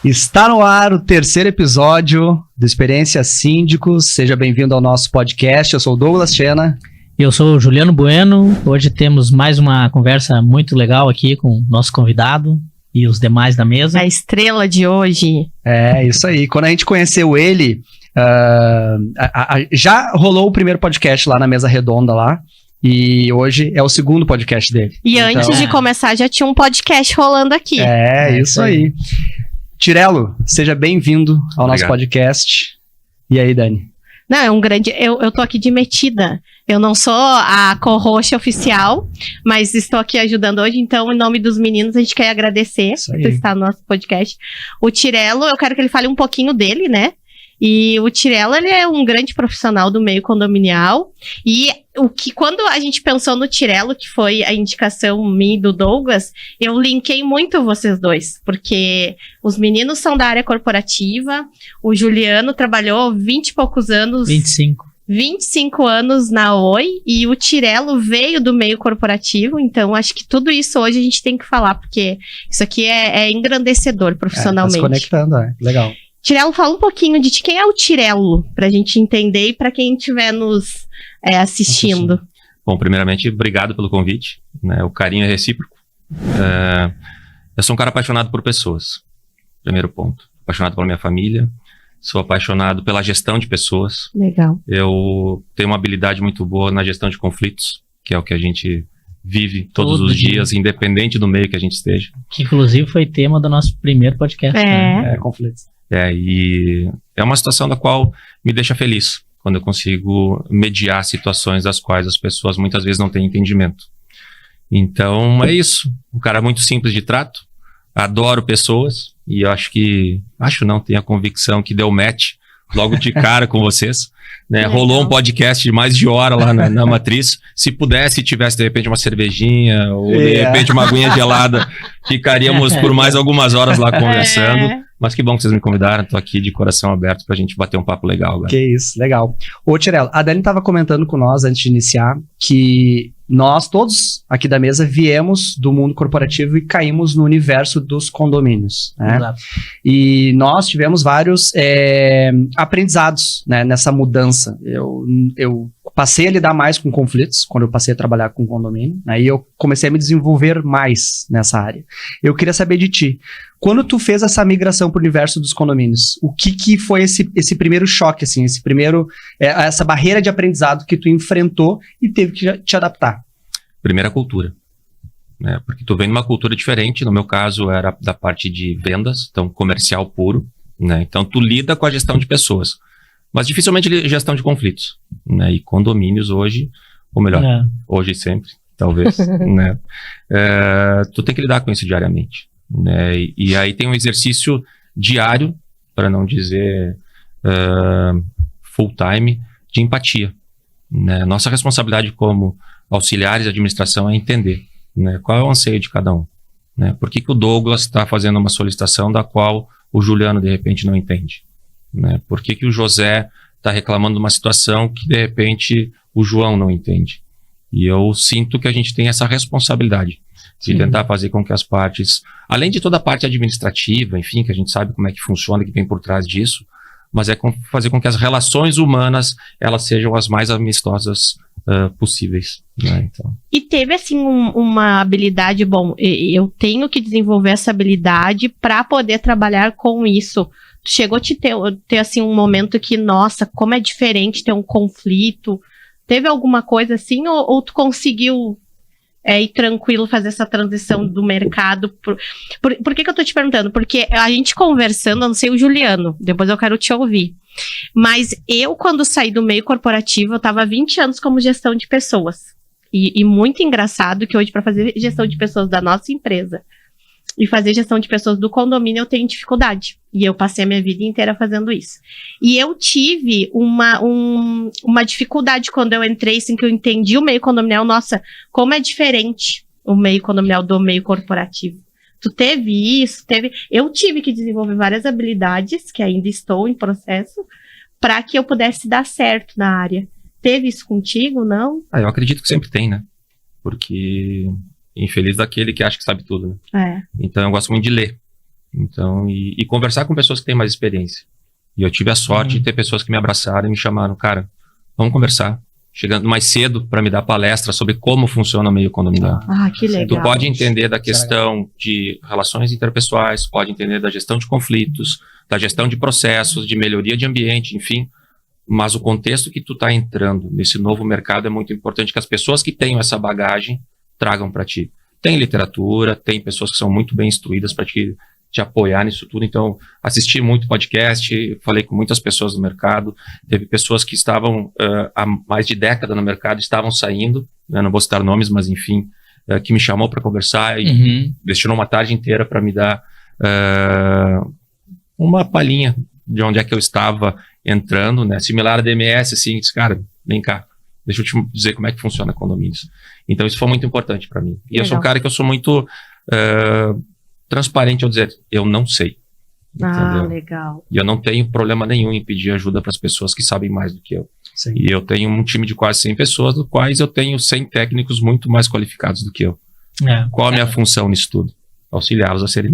Está no ar o terceiro episódio do Experiência Síndicos. Seja bem-vindo ao nosso podcast. Eu sou o Douglas Chena. Eu sou o Juliano Bueno. Hoje temos mais uma conversa muito legal aqui com o nosso convidado e os demais da mesa. A estrela de hoje. É, isso aí. Quando a gente conheceu ele, já rolou o primeiro podcast lá na mesa redonda lá. E hoje é o segundo podcast dele. E antes de começar, já tinha um podcast rolando aqui. Isso aí. Tirelo, seja bem-vindo ao nosso podcast. E aí, Dani? Não, é um grande... Eu tô aqui de metida. Eu não sou a co-host oficial, mas estou aqui ajudando hoje. Então, em nome dos meninos, a gente quer agradecer por estar no nosso podcast. O Tirelo, eu quero que ele fale um pouquinho dele, né? E o Tirelo, ele é um grande profissional do meio condominial. E quando a gente pensou no Tirelo, que foi a indicação minha e do Douglas, eu linkei muito vocês dois. Porque os meninos são da área corporativa, o Juliano trabalhou 20 e poucos anos... 25 anos na Oi, e o Tirelo veio do meio corporativo, então acho que tudo isso hoje a gente tem que falar, porque isso aqui é engrandecedor profissionalmente. Tá se conectando, legal. Tirelo, fala um pouquinho de quem é o Tirelo, pra gente entender e pra quem estiver nos assistindo. Bom, primeiramente, obrigado pelo convite, né? O carinho é recíproco. Eu sou um cara apaixonado por pessoas, primeiro ponto. Apaixonado pela minha família, sou apaixonado pela gestão de pessoas. Legal. Eu tenho uma habilidade muito boa na gestão de conflitos, que é o que a gente vive todos os dias, independente do meio que a gente esteja. Que inclusive foi tema do nosso primeiro podcast. Né? Conflitos. E é uma situação da qual me deixa feliz, quando eu consigo mediar situações das quais as pessoas muitas vezes não têm entendimento. Então é isso, um cara muito simples de trato, adoro pessoas, e eu tenho a convicção que deu match logo de cara com vocês, né? Rolou um podcast de mais de hora lá na Matriz. Se pudesse, tivesse de repente uma cervejinha ou de repente uma aguinha gelada, ficaríamos por mais algumas horas lá conversando. Mas que bom que vocês me convidaram, tô aqui de coração aberto pra gente bater um papo legal agora. Que isso, legal. Ô, Tirelo, a Dani tava comentando com nós antes de iniciar que nós todos aqui da mesa viemos do mundo corporativo e caímos no universo dos condomínios, né? Exato. E nós tivemos vários aprendizados, né, nessa mudança. Eu passei a lidar mais com conflitos quando eu passei a trabalhar com condomínio, aí eu comecei a me desenvolver mais nessa área. Eu queria saber de ti, quando tu fez essa migração para o universo dos condomínios, o que foi esse primeiro choque, assim, essa barreira de aprendizado que tu enfrentou e teve que te adaptar? Primeira cultura, né? Porque tu vem numa cultura diferente, no meu caso era da parte de vendas, então comercial puro, né? Então tu lida com a gestão de pessoas, mas dificilmente gestão de conflitos, né? E condomínios hoje, ou melhor, hoje e sempre, talvez, né? Tu tem que lidar com isso diariamente, né? E aí tem um exercício diário, para não dizer full time, de empatia, né? Nossa responsabilidade como auxiliares de administração é entender, né, qual é o anseio de cada um, né? Por que o Douglas está fazendo uma solicitação da qual o Juliano de repente não entende, né? Por que o José está reclamando de uma situação que de repente o João não entende? E eu sinto que a gente tem essa responsabilidade de tentar fazer com que as partes, além de toda a parte administrativa, enfim, que a gente sabe como é que funciona, que vem por trás disso, mas fazer com que as relações humanas elas sejam as mais amistosas possíveis, né? Então. E teve assim uma habilidade, eu tenho que desenvolver essa habilidade para poder trabalhar com isso. Chegou a ter assim um momento que, nossa, como é diferente ter um conflito? Teve alguma coisa assim ou tu conseguiu ir tranquilo fazer essa transição do mercado? Por que eu tô te perguntando? Porque a gente conversando, eu não sei o Juliano, depois eu quero te ouvir. Mas eu, quando saí do meio corporativo, eu tava há 20 anos como gestão de pessoas. E muito engraçado que hoje, para fazer gestão de pessoas da nossa empresa e fazer gestão de pessoas do condomínio, eu tenho dificuldade. E eu passei a minha vida inteira fazendo isso. E eu tive uma dificuldade quando eu entrei, assim, que eu entendi o meio condominial. Nossa, como é diferente o meio condominial do meio corporativo. Tu teve isso, eu tive que desenvolver várias habilidades, que ainda estou em processo, para que eu pudesse dar certo na área. Teve isso contigo, não? Eu acredito que sempre tem, né? Porque infeliz daquele que acha que sabe tudo, né? Então eu gosto muito de ler. Então, e conversar com pessoas que têm mais experiência. E eu tive a sorte de ter pessoas que me abraçaram e me chamaram, cara, vamos conversar. Chegando mais cedo para me dar palestra sobre como funciona o meio condominial. Que legal. Tu pode entender da questão de relações interpessoais, pode entender da gestão de conflitos, da gestão de processos, de melhoria de ambiente, enfim. Mas o contexto que tu tá entrando nesse novo mercado é muito importante que as pessoas que tenham essa bagagem tragam para ti. Tem literatura, tem pessoas que são muito bem instruídas para te apoiar nisso tudo. Então, assisti muito podcast, falei com muitas pessoas do mercado. Teve pessoas que estavam há mais de década no mercado, estavam saindo, né, não vou citar nomes, mas enfim, que me chamou para conversar e destinou uma tarde inteira para me dar uma palhinha de onde é que eu estava entrando, né, similar a DMS, assim, disse, cara, vem cá, deixa eu te dizer como é que funciona condomínios. Então, isso foi muito importante para mim. E eu sou um cara que eu sou muito transparente ao dizer, eu não sei. Entendeu? Legal. E eu não tenho problema nenhum em pedir ajuda para as pessoas que sabem mais do que eu. Sim. E eu tenho um time de quase 100 pessoas, do quais eu tenho 100 técnicos muito mais qualificados do que eu. Qual a minha função nisso tudo? Auxiliá-los a serem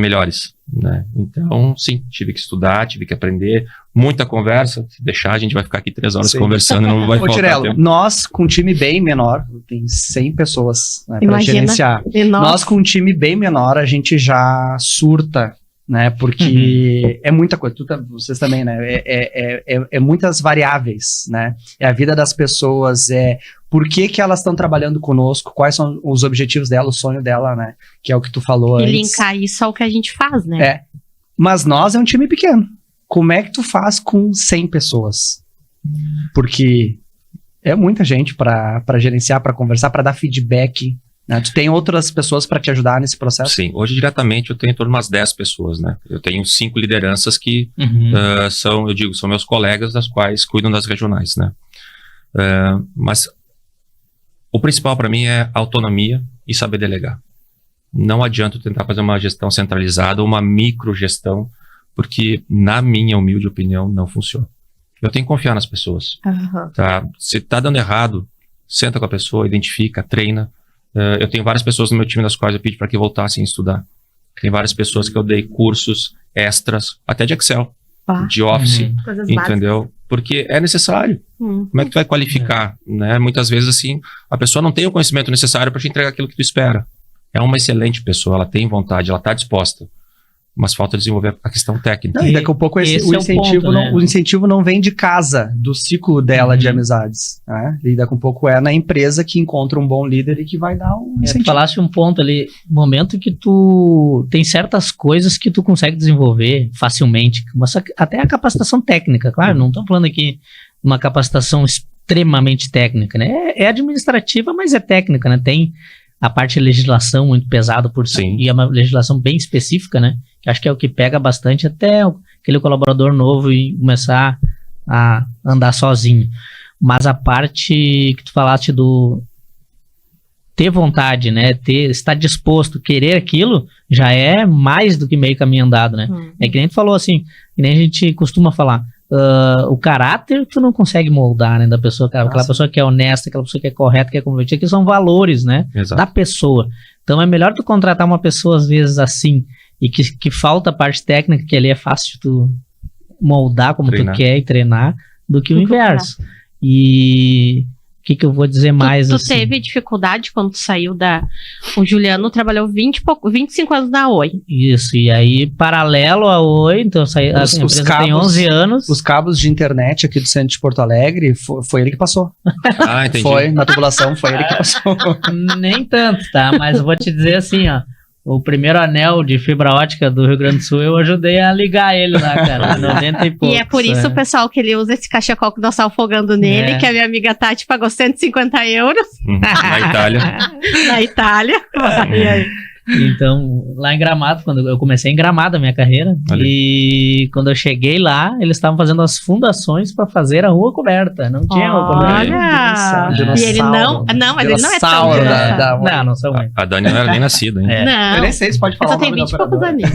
melhores, né? Então, sim, tive que estudar, tive que aprender, muita conversa, se deixar a gente vai ficar aqui 3 horas conversando e não vai faltar Tirello, tempo. nós com um time bem menor, tem 100 pessoas, né, para Imagina. gerenciar. Nós com um time bem menor, a gente já surta, né, porque é muita coisa, vocês também, né, é muitas variáveis, né, a vida das pessoas, por que elas estão trabalhando conosco, quais são os objetivos dela, o sonho dela, né, que é o que tu falou E antes. linkar isso ao que a gente faz, né? Mas nós é um time pequeno. Como é que tu faz com 100 pessoas? Porque é muita gente para gerenciar, para conversar, para dar feedback, né? Tu tem outras pessoas para te ajudar nesse processo? Sim, hoje diretamente eu tenho em torno de umas 10 pessoas, né? Eu tenho 5 lideranças que são meus colegas, das quais cuidam das regionais, né? Mas o principal para mim é autonomia e saber delegar. Não adianta eu tentar fazer uma gestão centralizada ou uma microgestão, porque, na minha humilde opinião, não funciona. Eu tenho que confiar nas pessoas. Tá? Se tá dando errado, senta com a pessoa, identifica, treina. Eu tenho várias pessoas no meu time das quais eu pedi para que voltassem a estudar. Tem várias pessoas que eu dei cursos extras, até de Excel, de Office, Coisas entendeu? básicas. Porque é necessário. Como é que tu vai qualificar? Né? Muitas vezes, assim, a pessoa não tem o conhecimento necessário para te entregar aquilo que tu espera. É uma excelente pessoa, ela tem vontade, ela está disposta. Mas falta desenvolver a questão técnica. Não, e daqui a pouco o incentivo, ponto, né? o incentivo não vem de casa, do ciclo dela de amizades. Né? E daqui a pouco é na empresa que encontra um bom líder e que vai dar um Tu incentivo. falaste um ponto ali, momento que tu tem certas coisas que tu consegue desenvolver facilmente, até a capacitação técnica, claro, não estamos falando aqui de uma capacitação extremamente técnica, né? É administrativa, mas é técnica, né? Tem a parte de legislação muito pesada por si, e é uma legislação bem específica, né? Que acho que é o que pega bastante até aquele colaborador novo e começar a andar sozinho. Mas a parte que tu falaste do ter vontade, né? Estar disposto, querer aquilo, já é mais do que meio caminho andado, né? É que nem tu falou assim, que nem a gente costuma falar, o caráter tu não consegue moldar, né, da pessoa, aquela pessoa que é honesta, aquela pessoa que é correta, que é comprometida, que são valores, né, da pessoa. Então é melhor tu contratar uma pessoa às vezes assim, e que falta a parte técnica, que ali é fácil de tu moldar como tu quer e treinar, do que o inverso. E o que eu vou dizer mais? Tu assim? teve dificuldade quando tu saiu da... O Juliano trabalhou 25 anos na Oi. Isso, e aí paralelo a Oi, então a empresa tem 11 anos. Os cabos de internet aqui do centro de Porto Alegre, foi ele que passou. Ah, entendi. Foi, na tubulação, foi ele que passou. Nem tanto, tá? Mas eu vou te dizer assim, ó. O primeiro anel de fibra ótica do Rio Grande do Sul, eu ajudei a ligar ele lá, cara, 90 e poucos. E é por isso, pessoal, que ele usa esse cachecol que nós estamos afogando nele, que a minha amiga Tati pagou 150 euros. Na Itália. Na Itália. E aí? Então, lá em Gramado, quando eu comecei em Gramado a minha carreira, e quando eu cheguei lá, eles estavam fazendo as fundações para fazer a rua coberta. Não tinha rua coberta. Olha! E ele não... Não, mas ele não é tão dinossauro. Não sou muito. A Dani não era nem nascida, hein? Não. Eu nem sei se pode falar. Só tem 20 e poucos aninhos.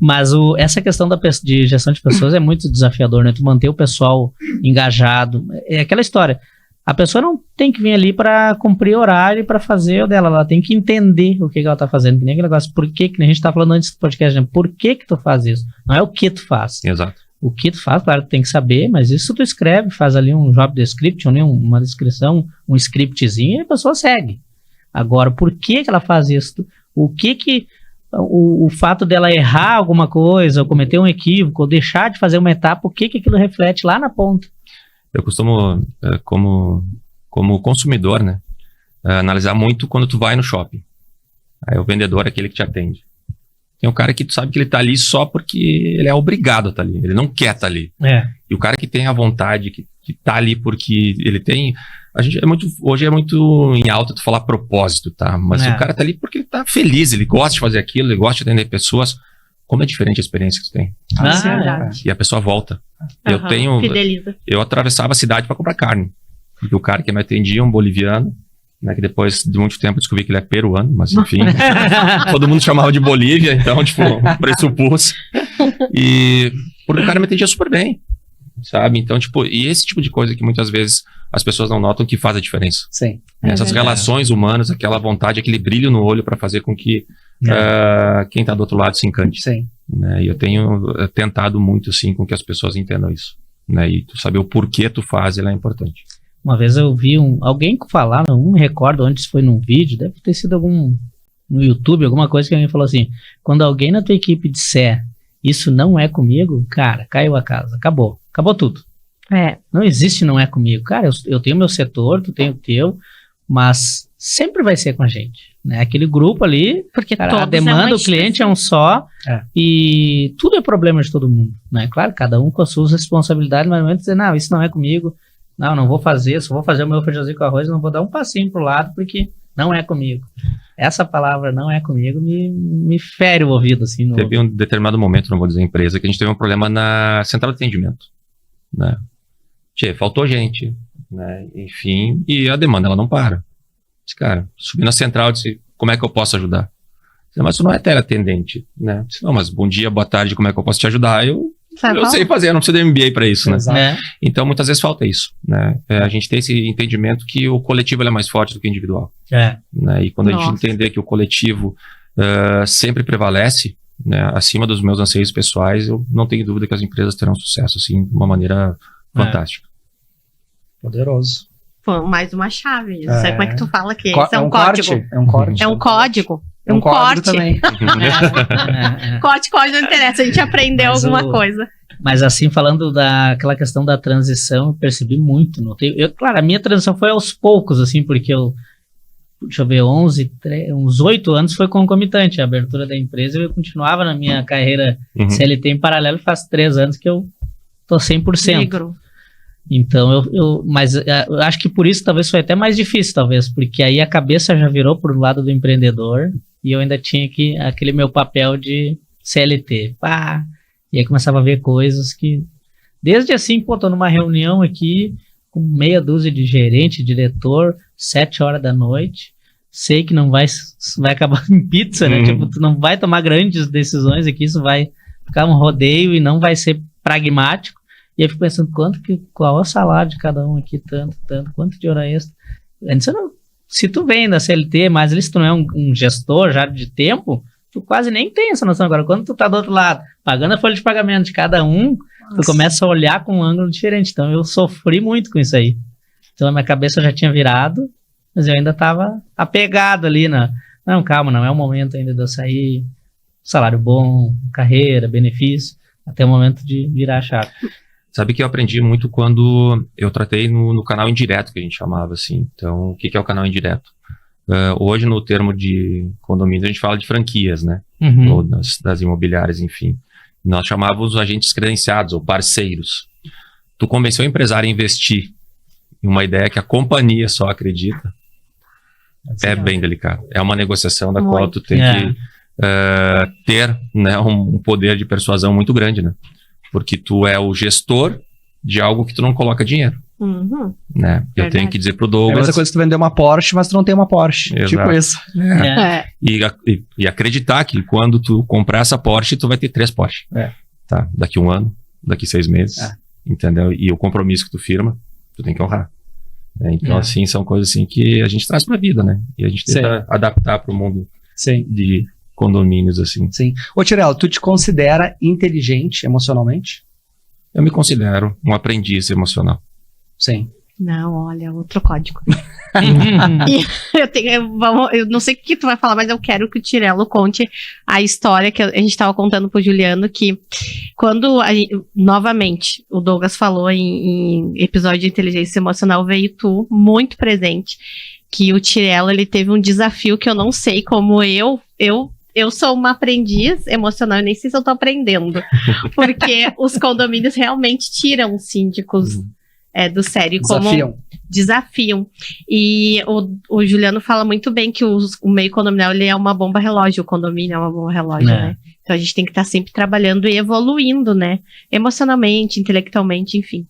Mas essa questão de gestão de pessoas é muito desafiador, né? Tu manter o pessoal engajado. É aquela história. A pessoa não tem que vir ali para cumprir horário e para fazer o dela. Ela tem que entender o que ela tá fazendo. Que nem aquele negócio, por que a gente tá falando antes do podcast, né? Por que tu faz isso? Não é o que tu faz. Exato. O que tu faz, claro, tu tem que saber, mas isso tu escreve, faz ali um job description, né? Uma descrição, um scriptzinho, e a pessoa segue. Agora, por que ela faz isso? O fato dela errar alguma coisa, ou cometer um equívoco, ou deixar de fazer uma etapa, o que aquilo reflete lá na ponta? Eu costumo, como consumidor, né, analisar muito quando tu vai no shopping. Aí o vendedor é aquele que te atende. Tem um cara que tu sabe que ele tá ali só porque ele é obrigado a estar ali. Ele não quer estar ali. E o cara que tem a vontade, que tá ali porque ele tem... Hoje é muito em alta tu falar propósito, tá? Mas o cara tá ali porque ele tá feliz, ele gosta de fazer aquilo, ele gosta de atender pessoas. Como é diferente a experiência que tu tem. E a pessoa volta. Fideliza. Eu atravessava a cidade para comprar carne. Porque o cara que me atendia, um boliviano, né, que depois de muito tempo eu descobri que ele é peruano, mas enfim. Todo mundo chamava de Bolívia, então, tipo, pressupus. E porque o cara me atendia super bem, sabe? Então, tipo, e esse tipo de coisa que muitas vezes as pessoas não notam que faz a diferença. Sim. Essas relações humanas, aquela vontade, aquele brilho no olho para fazer com que quem está do outro lado se encante. Sim. Né? E eu tenho tentado muito, assim, com que as pessoas entendam isso. Né? E tu saber o porquê tu faz, ele é importante. Uma vez eu vi alguém falar, não me recordo onde foi num vídeo, deve ter sido no YouTube, alguma coisa que alguém falou assim, quando alguém na tua equipe disser, isso não é comigo, cara, caiu a casa, acabou tudo. Não existe não é comigo. Cara, eu tenho meu setor, tu tem o teu, mas sempre vai ser com a gente, né? Aquele grupo ali, porque cara, a demanda do cliente é um só e tudo é problema de todo mundo, né? Claro, cada um com as suas responsabilidades, mas não é dizer, não, isso não é comigo, não vou fazer, só vou fazer o meu feijãozinho com arroz, não vou dar um passinho pro lado porque não é comigo. Essa palavra não é comigo me fere o ouvido, assim. Teve um determinado momento, não vou dizer empresa, que a gente teve um problema na central de atendimento, né? Faltou gente, né? Enfim, e a demanda ela não para. Disse, cara, subi na central, disse, como é que eu posso ajudar? Disse, mas tu não é teleatendente, né? Disse, não, mas bom dia, boa tarde, como é que eu posso te ajudar? Eu sei fazer, eu não preciso de MBA para isso, né? Então, muitas vezes falta isso, né? A gente tem esse entendimento que o coletivo ele é mais forte do que o individual. Né? E quando a gente entender que o coletivo sempre prevalece, né, acima dos meus anseios pessoais, eu não tenho dúvida que as empresas terão sucesso, assim, de uma maneira fantástica. Poderoso. Pô, mais uma chave. Não sei como é que tu fala que isso é um código. É um código. É um código. É um corte também. Corte não interessa, a gente aprendeu alguma coisa. Mas assim, falando daquela questão da transição, eu percebi muito. Claro, a minha transição foi aos poucos, assim, porque deixa eu ver, uns 8 anos foi concomitante. A abertura da empresa, eu continuava na minha carreira CLT em paralelo, faz 3 anos que eu tô 100%. Negro. Então, mas eu acho que por isso talvez foi até mais difícil, talvez, porque aí a cabeça já virou pro lado do empreendedor e eu ainda tinha aquele meu papel de CLT. E aí começava a ver coisas que, desde assim, tô numa reunião aqui com meia dúzia de gerente, diretor, 7 horas da noite, sei que não vai acabar em pizza, né? Tipo, tu não vai tomar grandes decisões aqui, isso vai ficar um rodeio e não vai ser pragmático. E aí eu fico pensando, qual é o salário de cada um aqui, tanto, quanto de hora extra. Se tu vem da CLT, mas se tu não é um gestor já de tempo, tu quase nem tem essa noção. Agora, quando tu tá do outro lado, pagando a folha de pagamento de cada um, tu começa a olhar com um ângulo diferente. Então, eu sofri muito com isso aí. Então, a minha cabeça já tinha virado, mas eu ainda tava apegado ali não, calma, não é o momento ainda de eu sair, salário bom, carreira, benefício, até o momento de virar a chave. Sabe que eu aprendi muito quando eu tratei no canal indireto, que a gente chamava assim. Então, o que é o canal indireto? Hoje, no termo de condomínio, a gente fala de franquias, né? Ou das imobiliárias, enfim. Nós chamávamos os agentes credenciados, ou parceiros. Tu convenceu o empresário a investir em uma ideia que a companhia só acredita, é bem delicado. É uma negociação da qual tu tem que ter, né, um poder de persuasão muito grande, né? Porque tu é o gestor de algo que tu não coloca dinheiro. Né? Eu tenho que dizer pro Douglas... É a mesma coisa que tu vender uma Porsche, mas tu não tem uma Porsche. Exato. Tipo isso. E acreditar que quando tu comprar essa Porsche, tu vai ter 3 Porsche. Tá? Daqui 1 ano, daqui 6 meses. Entendeu? E o compromisso que tu firma, tu tem que honrar. Então, assim, são coisas assim que a gente traz pra vida, né? E a gente tenta adaptar pro mundo de condomínios, assim. Sim. Ô, Tirelo, tu te considera inteligente emocionalmente? Eu me considero um aprendiz emocional. Sim. Não, olha, outro código. E eu não sei o que tu vai falar, mas eu quero que o Tirelo conte a história que a gente estava contando pro Juliano, que quando, novamente, o Douglas falou em episódio de inteligência emocional, veio tu muito presente, que o Tirelo, ele teve um desafio que eu não sei como eu sou uma aprendiz emocional, eu nem sei se eu tô aprendendo, porque os condomínios realmente tiram os síndicos do sério, desafiam. E o Juliano fala muito bem que o meio condominial ele é uma bomba relógio, o condomínio é uma bomba relógio, né? Então a gente tem que estar sempre trabalhando e evoluindo, né? Emocionalmente, intelectualmente, enfim.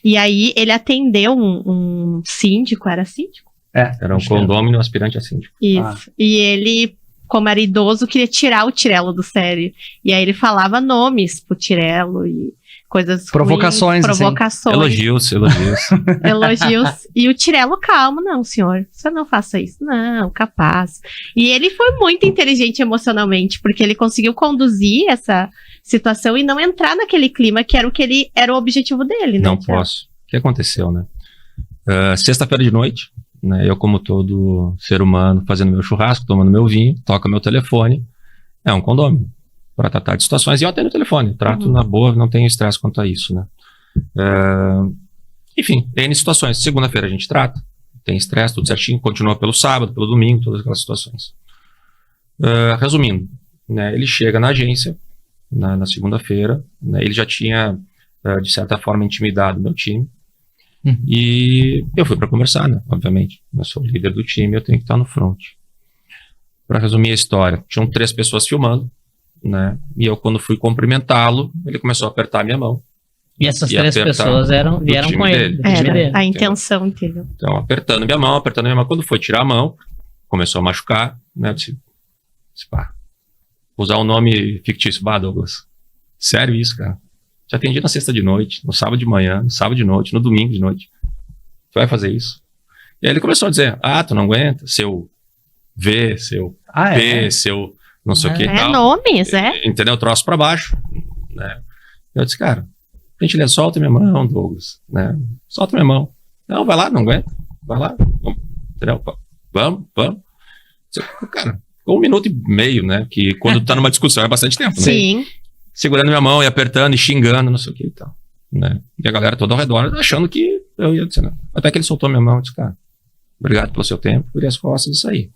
E aí ele atendeu um síndico, era síndico? Era um condômino aspirante a síndico. Isso. E ele, como era idoso, queria tirar o Tirelo do sério. E aí ele falava nomes pro Tirelo e coisas provocações, ruins, provocações. Elogios. Elogios. E o Tirelo, calmo, não, senhor. Você não faça isso. Não, capaz. E ele foi muito inteligente emocionalmente, porque ele conseguiu conduzir essa situação e não entrar naquele clima que era o objetivo dele, né? Não posso. O que aconteceu, né? Sexta-feira de noite, né? Eu, como todo ser humano, fazendo meu churrasco, tomando meu vinho, toca meu telefone. É um condômino para tratar de situações, e eu atendo o telefone, trato na boa, não tenho estresse quanto a isso, né? Enfim, N situações. Segunda-feira a gente trata, tem estresse, tudo certinho, continua pelo sábado, pelo domingo, todas aquelas situações. Resumindo, né, ele chega na agência, na segunda-feira, né, ele já tinha, de certa forma, intimidado meu time, e eu fui para conversar, né, obviamente. Eu sou o líder do time, eu tenho que estar no front. Para resumir a história, tinham 3 pessoas filmando, né? E eu, quando fui cumprimentá-lo, ele começou a apertar a minha mão. E essas 3 pessoas vieram com ele. Era a intenção, entendeu? Então, apertando minha mão. Quando foi tirar a mão, começou a machucar, né? Disse, pá, usar um nome fictício. Bah, Douglas, sério isso, cara? Te atendi na sexta de noite, no sábado de manhã, no sábado de noite, no domingo de noite. Tu vai fazer isso? E aí ele começou a dizer, tu não aguenta, seu V, seu P, seu não sei o que. Nomes, Entendeu? Troço pra baixo, né? Eu disse, cara, gentileza, solta minha mão, Douglas, né? Solta minha mão. Não, vai lá, não aguenta. Vai lá. Entendeu? Vamos. Cara, ficou 1 minuto e meio, né? Que quando tu tá numa discussão é bastante tempo, né? Sim. Segurando minha mão e apertando e xingando, não sei o que e tal, né? E a galera toda ao redor achando que eu ia dizer, não. Até que ele soltou minha mão e disse, cara, obrigado pelo seu tempo, virei as costas e saí.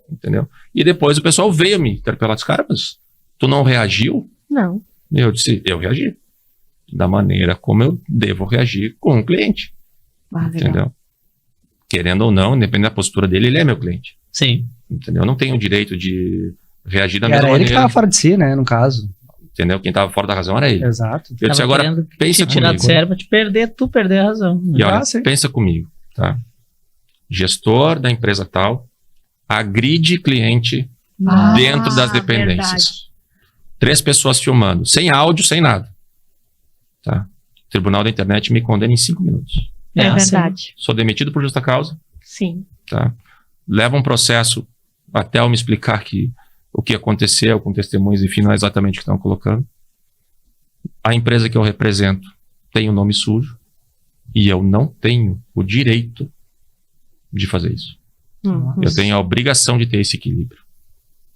Entendeu? E depois o pessoal veio me interpelar, disse, cara, mas tu não reagiu? Não. E eu disse, eu reagi. Da maneira como eu devo reagir com um cliente. Entendeu? Legal. Querendo ou não, independente da postura dele, ele é meu cliente. Sim. Entendeu? Eu não tenho o direito de reagir da mesma maneira. Era ele que tava fora de si, né, no caso. Entendeu? Quem tava fora da razão era ele. Exato. Eu disse, agora, pensa comigo. Tirar do sério pra tu perder a razão. E olha, pensa comigo, tá? Gestor da empresa tal, agride cliente dentro das dependências. Verdade. 3 pessoas filmando, sem áudio, sem nada. Tá? O Tribunal da Internet me condena em 5 minutos. É verdade. Sou demitido por justa causa. Sim. Tá? Leva um processo até eu me explicar que o que aconteceu com testemunhas, enfim, não é exatamente o que estão colocando. A empresa que eu represento tem um nome sujo e eu não tenho o direito de fazer isso. Eu tenho a obrigação de ter esse equilíbrio.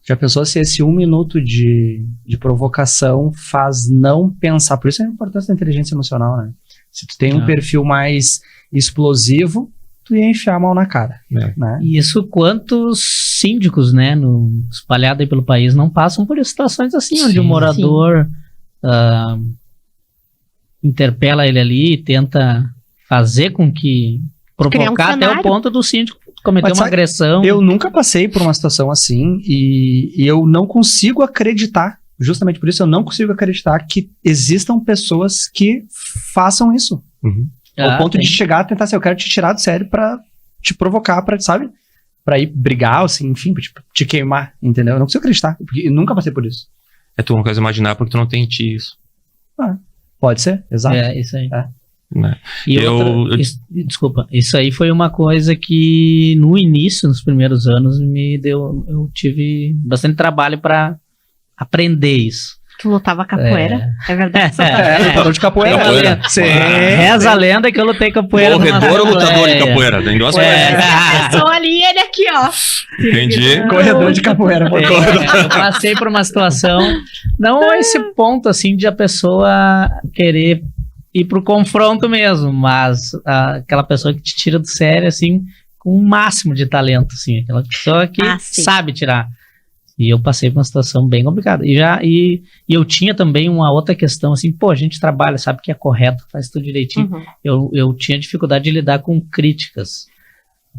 Já pensou se esse 1 minuto de provocação faz não pensar? Por isso é a importância da inteligência emocional, né? Se tu tem um perfil mais explosivo, tu ia enfiar a mão na cara. Né? E isso quantos síndicos, né, espalhados aí pelo país, não passam por situações assim, onde o morador interpela ele ali e tenta fazer com que provocar até o ponto do síndico cometer uma agressão. Eu nunca passei por uma situação assim e eu não consigo acreditar, justamente por isso eu não consigo acreditar que existam pessoas que façam isso. Ao ponto de chegar a tentar assim, eu quero te tirar do sério pra te provocar, sabe? Pra ir brigar, assim, enfim, pra te queimar, entendeu? Eu não consigo acreditar, porque eu nunca passei por isso. Tu não quer imaginar porque tu não tem em ti isso. Pode ser, exato. É, isso aí. né? E desculpa, isso aí foi uma coisa que no início, nos primeiros anos, eu tive bastante trabalho para aprender isso. Tu lutava capoeira? É verdade. Lutador de capoeira. Sim. Reza a lenda que eu lutei capoeira. Corredor ou lutador de capoeira? Tem duas coisas. Eu sou ali e ele aqui, ó. Entendi. Corredor de capoeira. Eu passei por uma situação, não esse ponto assim de a pessoa querer ir pro confronto mesmo, mas aquela pessoa que te tira do sério assim, com o máximo de talento, assim, aquela pessoa que sabe tirar. E eu passei por uma situação bem complicada. E eu tinha também uma outra questão, assim, a gente trabalha, sabe que é correto, faz tudo direitinho. Eu tinha dificuldade de lidar com críticas.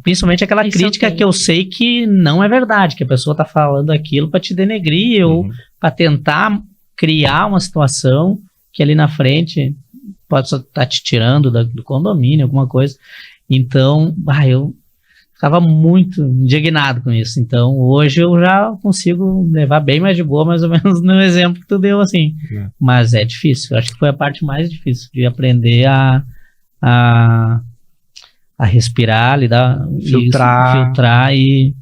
Principalmente aquela crítica que eu sei que não é verdade, que a pessoa tá falando aquilo para te denegrir ou para tentar criar uma situação que ali na frente pode estar te tirando do condomínio, alguma coisa. Então, eu estava muito indignado com isso. Então, hoje eu já consigo levar bem mais de boa, mais ou menos no exemplo que tu deu, assim. Mas é difícil. Eu acho que foi a parte mais difícil de aprender a respirar, lidar, filtrar e...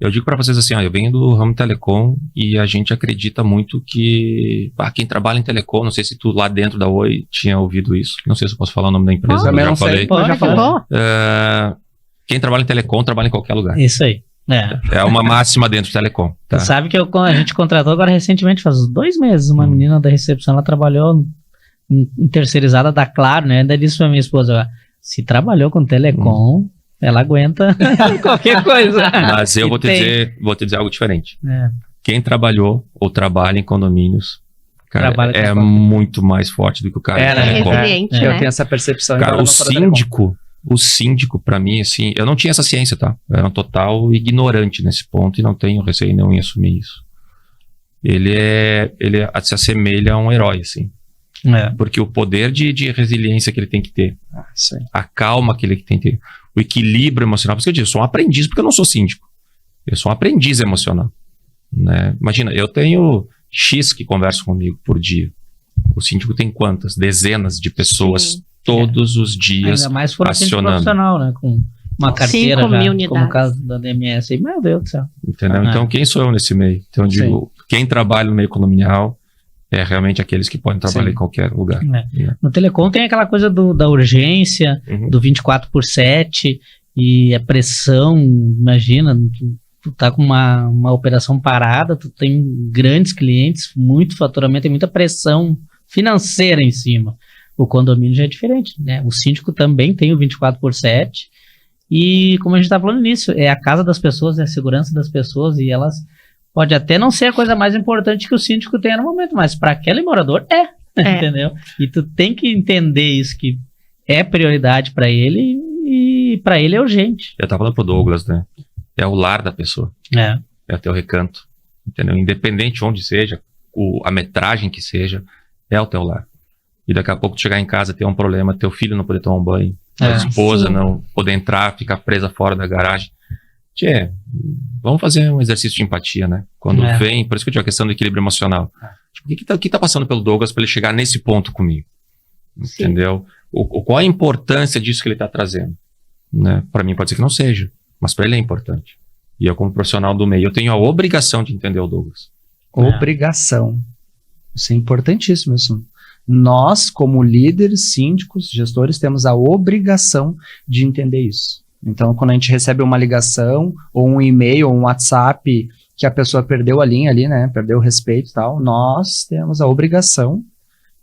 Eu digo para vocês assim, eu venho do ramo telecom e a gente acredita muito que quem trabalha em telecom, não sei se tu lá dentro da Oi tinha ouvido isso, não sei se eu posso falar o nome da empresa, eu já falei. Já falou. Quem trabalha em telecom, trabalha em qualquer lugar. Isso aí. É uma máxima dentro do telecom. Tá? Tu sabe que a gente contratou agora recentemente, faz 2 meses, uma menina da recepção, ela trabalhou em terceirizada da Claro, né? Ainda disse pra minha esposa, se trabalhou com telecom, ela aguenta qualquer coisa. Mas eu vou te dizer algo diferente. Quem trabalhou ou trabalha em condomínios, cara, é muito mais forte do que o cara. Resiliente, né? Eu tenho essa percepção. Cara, o síndico, pra mim, assim, eu não tinha essa ciência, tá? Eu era um total ignorante nesse ponto e não tenho receio nenhum em assumir isso. Ele se assemelha a um herói, assim. Porque o poder de resiliência que ele tem que ter, a calma que ele tem que ter, o equilíbrio emocional, por isso que eu digo, eu sou um aprendiz porque eu não sou síndico. Eu sou um aprendiz emocional, né? Imagina, eu tenho X que conversam comigo por dia. O síndico tem quantas? Dezenas de pessoas todos os dias ainda mais for acionando. Profissional, né? Com uma carteira 5.000 já, unidades. como o caso da DMS. Meu Deus do céu. Entendeu? Então, quem sou eu nesse meio? Então, eu digo, quem trabalha no meio condominial é realmente aqueles que podem trabalhar em qualquer lugar. No telecom tem aquela coisa da urgência, do 24/7 e a pressão, imagina, tu tá com uma operação parada, tu tem grandes clientes, muito faturamento e muita pressão financeira em cima. O condomínio já é diferente, né? O síndico também tem o 24/7 e, como a gente tá falando nisso, é a casa das pessoas, é a segurança das pessoas e elas pode até não ser a coisa mais importante que o síndico tenha no momento, mas para aquele morador entendeu? E tu tem que entender isso, que é prioridade para ele e para ele é urgente. Eu tava falando pro Douglas, né? É o lar da pessoa. É o teu recanto, entendeu? Independente onde seja, a metragem que seja, é o teu lar. E daqui a pouco tu chegar em casa, ter um problema, teu filho não poder tomar um banho, a esposa não poder entrar, ficar presa fora da garagem. Vamos fazer um exercício de empatia, né? Quando vem, por isso que eu tinha a questão do equilíbrio emocional. O que tá passando pelo Douglas para ele chegar nesse ponto comigo? Entendeu? Qual a importância disso que ele tá trazendo? Né? Para mim pode ser que não seja, mas para ele é importante. E eu, como profissional do meio, eu tenho a obrigação de entender o Douglas. Obrigação. Isso é importantíssimo, isso. Nós, como líderes, síndicos, gestores, temos a obrigação de entender isso. Então, quando a gente recebe uma ligação, ou um e-mail, ou um WhatsApp, que a pessoa perdeu a linha ali, né? Perdeu o respeito e tal, nós temos a obrigação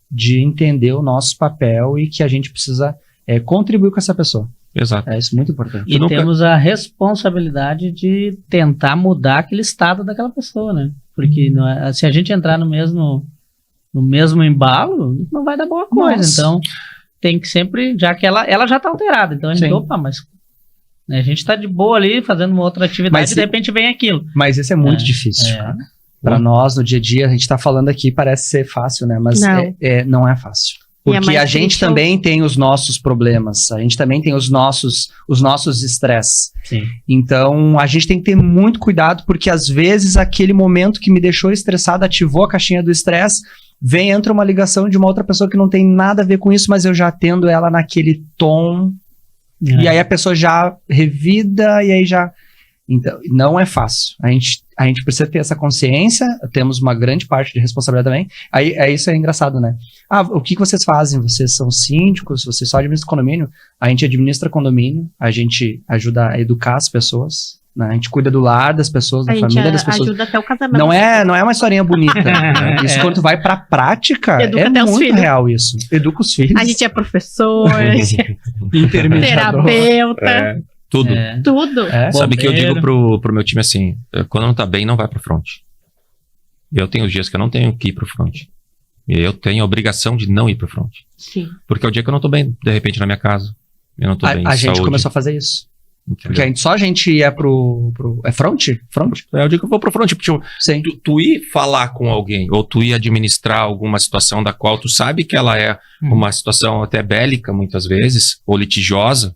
de entender o nosso papel e que a gente precisa contribuir com essa pessoa. Exato. Isso é muito importante. E temos a responsabilidade de tentar mudar aquele estado daquela pessoa, né? Porque se a gente entrar no mesmo embalo, não vai dar boa coisa. Nossa. Então, tem que sempre, já que ela já tá alterada, então a gente, mas a gente tá de boa ali, fazendo uma outra atividade e de repente vem aquilo. Mas isso é muito difícil, cara. Para nós, no dia a dia, a gente tá falando aqui, parece ser fácil, né? Mas não é fácil. Porque a gente também tem os nossos problemas, a gente também tem os nossos estresses. Então, a gente tem que ter muito cuidado, porque às vezes aquele momento que me deixou estressado ativou a caixinha do estresse entra uma ligação de uma outra pessoa que não tem nada a ver com isso, mas eu já atendo ela naquele tom, e aí a pessoa já revida, e aí já... Então, não é fácil. A gente precisa ter essa consciência, temos uma grande parte de responsabilidade também. Aí isso é engraçado, né? O que vocês fazem? Vocês são síndicos? Vocês só administram condomínio? A gente administra condomínio, a gente ajuda a educar as pessoas, né? A gente cuida do lar das pessoas, da família das pessoas. Ajuda até o casamento. Não é uma historinha bonita. Né? Isso quando tu vai pra prática, Educa é até os muito filhos. real isso. Educa os filhos. A gente é professor, a gente é Intermediador. terapeuta, Tudo. tudo. Sabe que eu Bombeiro. digo pro meu time assim, quando não tá bem, não vai pro front. Eu tenho os dias que eu não tenho que ir pro front. E eu tenho a obrigação de não ir pro front. Sim. Porque é o dia que eu não tô bem, de repente, na minha casa. Eu não tô bem A de gente saúde, começou a fazer isso. entendeu? Porque só a gente ia pro... É front? Front? É o dia que eu vou pro front. Tipo, Sim. tu ir falar com alguém, ou tu ir administrar alguma situação da qual tu sabe que ela é uma situação até bélica, muitas vezes, ou litigiosa,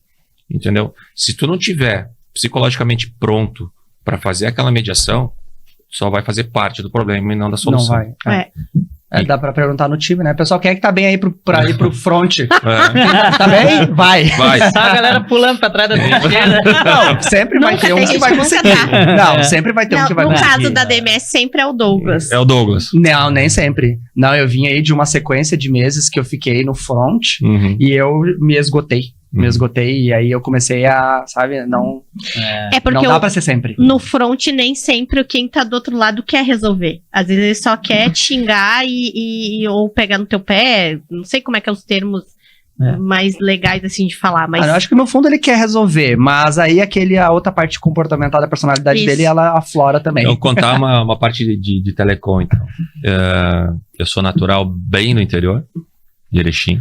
entendeu? Se tu não tiver psicologicamente pronto para fazer aquela mediação, só vai fazer parte do problema e não da solução. Não vai. Dá pra perguntar no time, né? Pessoal, quem é que tá bem aí pra ir pro front? É, Tá bem? Vai. vai. Só a galera pulando pra trás da trincheira. Não, sempre vai Nunca ter tem um que gente vai que nunca conseguir. tá. Não, sempre vai ter um Não, que vai no conseguir. caso da DMS, sempre é o Douglas. É o Douglas. Não, nem sempre. Não, eu vim aí de uma sequência de meses que eu fiquei no front Uhum. e eu me esgotei. E aí eu comecei a, sabe, não É porque dá pra ser sempre. no front nem sempre quem tá do outro lado quer resolver. Às vezes ele só quer te xingar ou pegar no teu pé. Não sei como é que é os termos mais legais assim de falar, mas Eu acho que no fundo ele quer resolver, mas aí a outra parte comportamental da personalidade Isso. dele, ela aflora também. Eu vou contar uma parte de telecom, então. Eu sou natural bem no interior, de Erechim,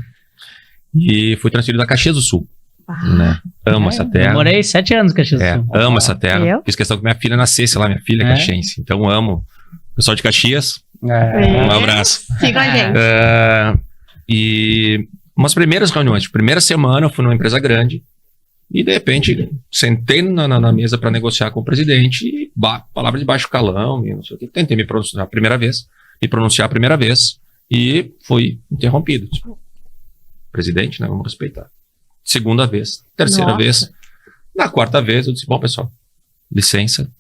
e fui transferido da Caxias do Sul, né? Amo essa Eu terra. morei 7 anos em Caxias do Sul. Amo essa terra. Eu? Fiz questão que minha filha nascesse lá, minha filha é caxiense. Então amo. Pessoal de Caxias, É. um abraço. Siga a gente. E umas primeiras reuniões, primeira semana eu fui numa empresa grande e de repente sentei na mesa para negociar com o presidente e palavra de baixo calão e não sei o que. Tentei me pronunciar a primeira vez e fui interrompido. Tipo, presidente, né? Vamos respeitar. Segunda vez, terceira Nossa. vez. Na quarta vez eu disse, bom pessoal, licença,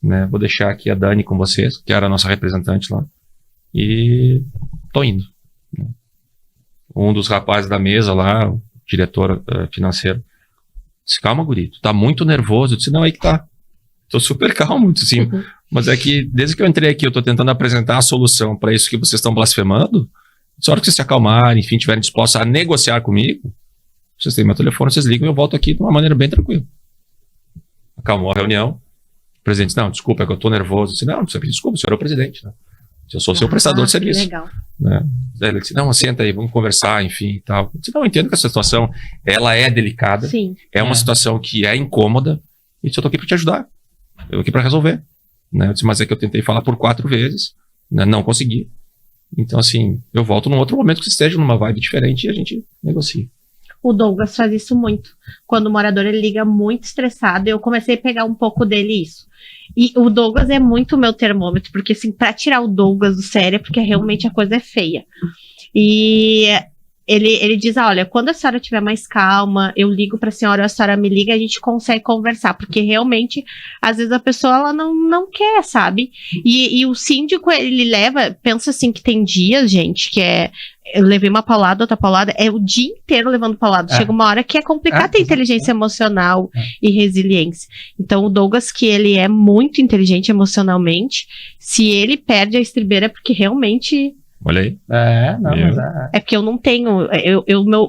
né? Vou deixar aqui a Dani com vocês, que era a nossa representante lá. E tô indo. Né? Um dos rapazes da mesa lá, o diretor financeiro, disse, calma, guri, tu tá muito nervoso. Eu disse, não, aí que tá. Tô super calmo, eu disse, assim, mas é que desde que eu entrei aqui, eu tô tentando apresentar a solução para isso que vocês estão blasfemando. Se a hora que vocês se acalmarem, enfim, estiverem dispostos a negociar comigo, vocês têm meu telefone, vocês ligam e eu volto aqui de uma maneira bem tranquila. Acalmou a reunião. O presidente disse, não, desculpa, é que eu tô nervoso. Eu disse, não precisa pedir desculpa, o senhor é o presidente, né? Eu sou o seu prestador de Que serviço. legal. Né? Daí ele disse, não, senta aí, vamos conversar, enfim e tal. Eu disse, não, eu entendo que essa situação, ela é delicada, Sim. é uma situação que é incômoda, e eu tô aqui para te ajudar. Eu tô aqui para resolver. Né? Eu disse, mas é que eu tentei falar por 4 vezes, né? Não consegui. Então, assim, eu volto num outro momento que você esteja numa vibe diferente e a gente negocia. O Douglas faz isso muito. Quando o morador ele liga muito estressado, eu comecei a pegar um pouco dele isso. E o Douglas é muito o meu termômetro, porque assim, pra tirar o Douglas do sério, é porque realmente a coisa é feia. E ele diz, olha, quando a senhora estiver mais calma, eu ligo pra senhora, a senhora me liga, a gente consegue conversar, porque realmente, às vezes a pessoa, ela não quer, sabe? E o síndico, ele pensa assim, que tem dias, gente, que eu levei uma paulada, outra paulada, é o dia inteiro levando paulada. Chega uma hora que é complicado ter inteligência emocional e resiliência. Então, o Douglas, que ele é muito inteligente emocionalmente, se ele perde a estribeira, é porque realmente... Olha aí. Mas É porque eu não tenho...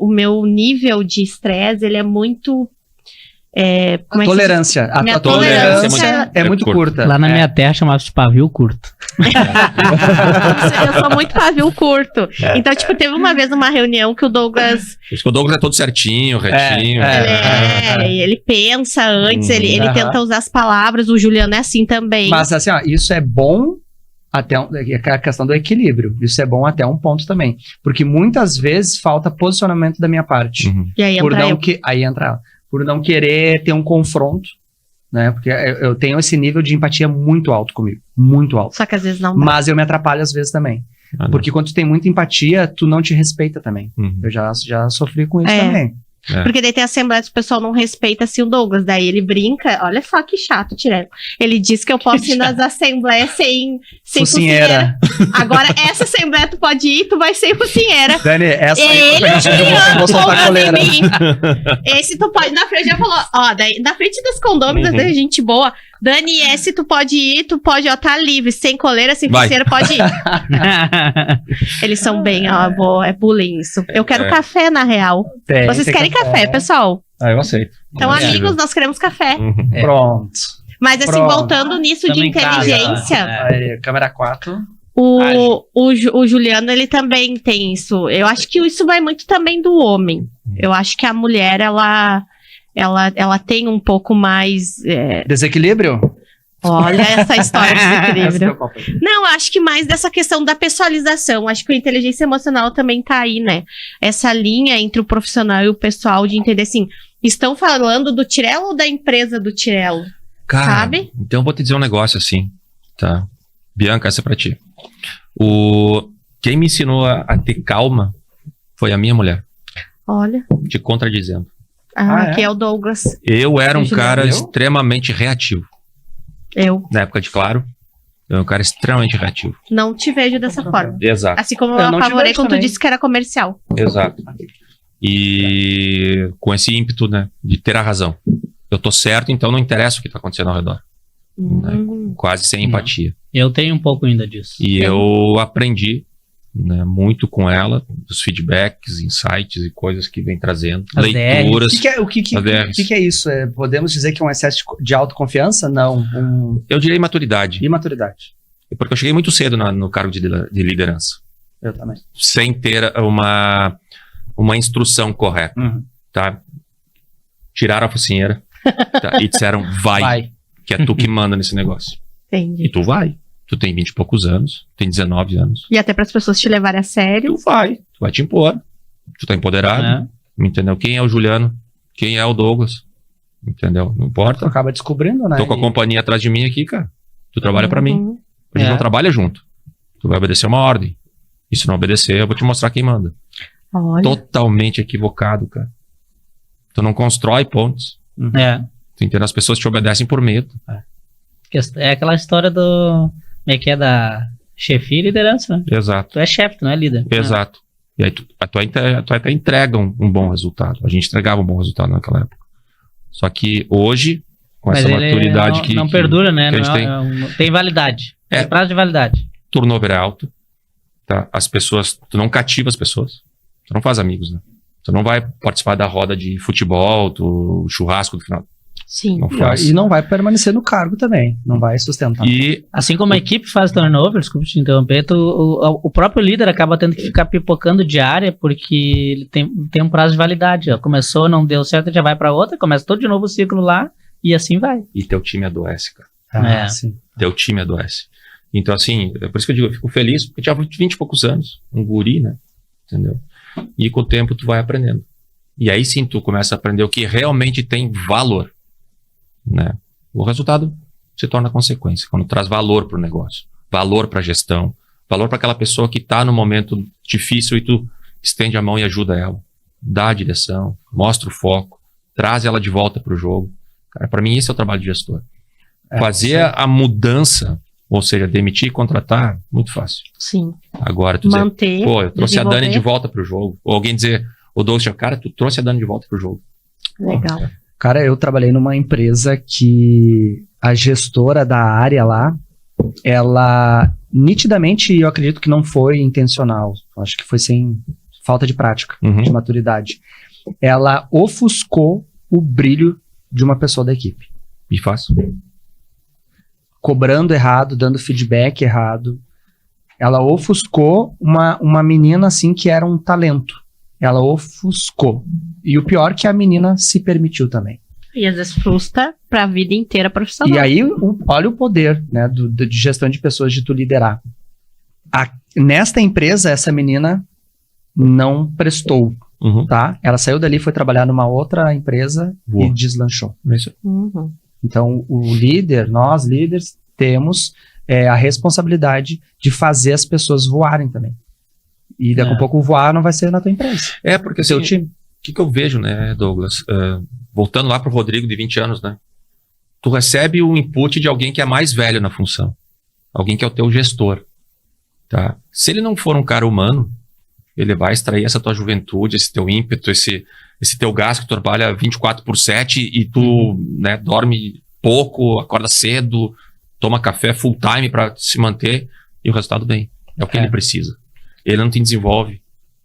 o meu nível de estresse, ele é muito... como é que se diz? Tolerância. A Minha tua tolerância tolerância é muito curta. Lá na minha terra chamava-se pavio curto. Eu sou muito pavio curto. Então, tipo, teve uma vez uma reunião que o Douglas... Por isso que o Douglas é todo certinho, retinho. Ele pensa antes, ele tenta usar as palavras, o Juliano é assim também. Mas assim, ó, isso é bom até a questão do equilíbrio. Isso é bom até um ponto também. Porque muitas vezes falta posicionamento da minha parte. Uhum. E aí entra eu. Aí entra ela. Por não querer ter um confronto, né? Porque eu tenho esse nível de empatia muito alto comigo. Muito alto. Só que às vezes não dá. Mas eu me atrapalho às vezes também. Ah, não. Porque quando tu tem muita empatia, tu não te respeita também. Uhum. Eu já sofri com isso É. também. Porque daí tem a assembleia que o pessoal não respeita assim o Douglas. Daí ele brinca. Olha só que chato, Tirelo. Ele diz que eu posso ir nas assembleias sem focinheira. Agora, essa assembleia tu pode ir, tu vai sem focinheira. Dani, essa aí Ele eu vou soltar a coleira. em mim. Esse tu pode. Na frente já falou, ó, daí, na frente dos condôminos, Uhum. da gente boa. Dani, esse tu pode ir, ó, tá livre, sem coleira, sem Vai. focinheira, pode ir. Eles são bem, ó, é bullying isso. Eu quero café, na real. Vocês querem café, pessoal? Ah, eu aceito. Então, É possível. amigos, nós queremos café. Uhum. Pronto. Mas assim, Pronto. voltando nisso Tamo de em casa, inteligência, Aí, câmera 4. o Juliano, ele também tem isso. Eu acho que isso vai muito também do homem. Eu acho que a mulher, ela tem um pouco mais... Desequilíbrio? olha essa história de Essa que é desequilíbrio. o papo aí. Não, acho que mais dessa questão da pessoalização. Acho que a inteligência emocional também tá aí, né? Essa linha entre o profissional e o pessoal de entender assim, estão falando do Tirelo ou da empresa do Tirelo? Cara, Sabe? então eu vou te dizer um negócio assim, tá? Bianca, essa é pra ti. Quem me ensinou a ter calma foi a minha mulher, Olha. te contradizendo. Aqui é o Douglas. Eu era um Juliano, cara eu? extremamente reativo. Eu Na época de Claro, eu era um cara extremamente reativo. não te vejo dessa forma. Exato, Assim como Eu eu não te apavorei vejo quando tu também. disse que era comercial. exato. E com esse ímpeto, né, de ter a razão. Eu tô certo, então não interessa o que tá acontecendo ao redor. Quase sem empatia. Eu tenho um pouco ainda disso. E eu aprendi, né, muito com ela, dos feedbacks, insights e coisas que vem trazendo. As Leituras. O que é isso? Podemos dizer que é um excesso de autoconfiança? Não. Eu diria imaturidade. Imaturidade. Porque eu cheguei muito cedo no cargo de liderança. Eu também. Sem ter uma instrução correta, tá? Tiraram a focinheira, tá? E disseram, vai, que é tu que manda nesse negócio. Entendi. E tu vai. Tu tem 20 e poucos anos, tem 19 anos. E até para as pessoas te levarem a sério. Tu vai te impor. Tu tá empoderado, entendeu? Quem é o Juliano? Quem é o Douglas? Entendeu? Não Tu importa. acaba descobrindo, né? Tô com a companhia atrás de mim aqui, cara. Tu trabalha pra mim. Uhum. A gente É. não trabalha junto. Tu vai obedecer uma ordem. E se não obedecer, eu vou te mostrar quem manda. Olha. Totalmente equivocado, cara. Tu não constrói pontes. É. Tu entende? As pessoas te obedecem por medo. É aquela história do. Como é que é da chefia e liderança, né? Exato. Tu é chefe, tu não é líder. Exato. E aí tu até entrega um bom resultado. A gente entregava um bom resultado naquela época. Só que hoje, com Mas essa ele maturidade não perdura, né? que a gente Não tem validade. É. Tem prazo de validade. turnover é alto, tá? As pessoas, tu não cativa as pessoas. Tu não faz amigos, né? Tu não vai participar da roda de futebol, o churrasco do final. Sim. Não faz. E não vai permanecer no cargo também. Não vai sustentar. E Assim como a equipe faz turnover, desculpa te interromper, o próprio líder acaba tendo que ficar pipocando de área porque ele tem um prazo de validade. Ó. Começou, não deu certo, já vai para outra, começa todo de novo o ciclo lá e assim vai. teu time adoece, cara. É. Sim. Teu time adoece. Então, assim, é por isso que eu digo, eu fico feliz, porque eu tinha 20 e poucos anos, um guri, né? Entendeu? E com o tempo tu vai aprendendo. E aí sim tu começa a aprender o que realmente tem valor, né? O resultado se torna consequência, quando traz valor pro negócio, valor pra gestão, valor para aquela pessoa que tá no momento difícil e tu estende a mão e ajuda ela, dá a direção, mostra o foco, traz ela de volta pro jogo. Cara, para mim esse é o trabalho de gestor. Fazer a mudança, ou seja, demitir e contratar, muito fácil. Sim. Agora, tu dizer, Manter. pô, eu trouxe a Dani de desenvolver. volta pro jogo. Ou alguém dizer, o Douglas, cara, tu trouxe a Dani de volta pro jogo. Legal. Cara, eu trabalhei numa empresa que a gestora da área lá, ela nitidamente, eu acredito que não foi intencional. Acho que foi sem falta de prática, de maturidade. Ela ofuscou o brilho de uma pessoa da equipe. E faz. Cobrando errado, dando feedback errado. Ela ofuscou uma menina assim que era um talento. Ela ofuscou. E o pior é que a menina se permitiu também. E às vezes frustra pra vida inteira profissional. E aí, olha o poder, né, de gestão de pessoas, de tu liderar. Nesta empresa, essa menina não prestou, tá? Ela saiu dali, foi trabalhar numa outra empresa Boa. e deslanchou. Uhum. Então, o líder, nós líderes, temos a responsabilidade de fazer as pessoas voarem também. E daqui a pouco o voar não vai ser na tua empresa. Porque Seu assim, time. o que eu vejo, né, Douglas? Voltando lá pro Rodrigo de 20 anos, né? Tu recebe o input de alguém que é mais velho na função. Alguém que é o teu gestor. Tá? Se ele não for um cara humano, ele vai extrair essa tua juventude, esse teu ímpeto, esse teu gás que tu trabalha 24/7 e tu, né, dorme pouco, acorda cedo, toma café full time para se manter e o resultado vem. É o que ele precisa. Ele não te desenvolve.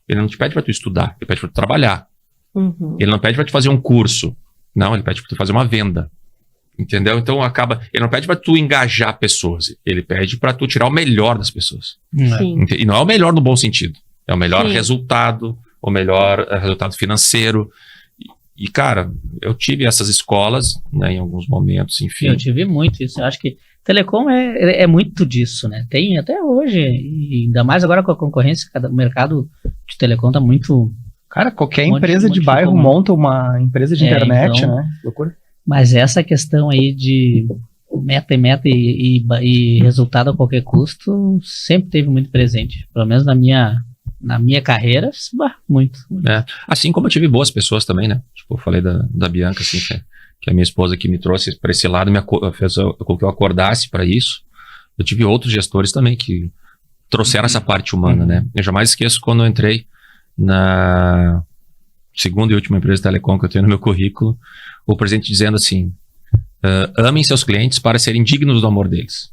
Ele não te pede para tu estudar, ele pede para tu trabalhar. Uhum. Ele não pede para tu fazer um curso. Não, ele pede para tu fazer uma venda. Entendeu? Então ele não pede para tu engajar pessoas, ele pede para tu tirar o melhor das pessoas. Sim. E não é o melhor no bom sentido. É o melhor Sim. resultado, o melhor resultado financeiro. E, cara, eu tive essas escolas, né, em alguns momentos, enfim. Eu tive muito isso. Eu acho que telecom é muito disso, né? Tem até hoje, e ainda mais agora com a concorrência, o mercado de telecom tá muito... Cara, qualquer Um monte- empresa um monte de de bairro comum. monta uma empresa de internet, então- né? Loucura. Mas essa questão aí de meta e resultado a qualquer custo sempre teve muito presente. Pelo menos na minha carreira, muito. Assim como eu tive boas pessoas também, né? Tipo, eu falei da Bianca, assim, que é a minha esposa que me trouxe para esse lado, fez com que eu acordasse para isso. Eu tive outros gestores também que trouxeram essa parte humana, né? Eu jamais esqueço quando eu entrei na segunda e última empresa de telecom que eu tenho no meu currículo, o presidente dizendo assim, amem seus clientes para serem dignos do amor deles.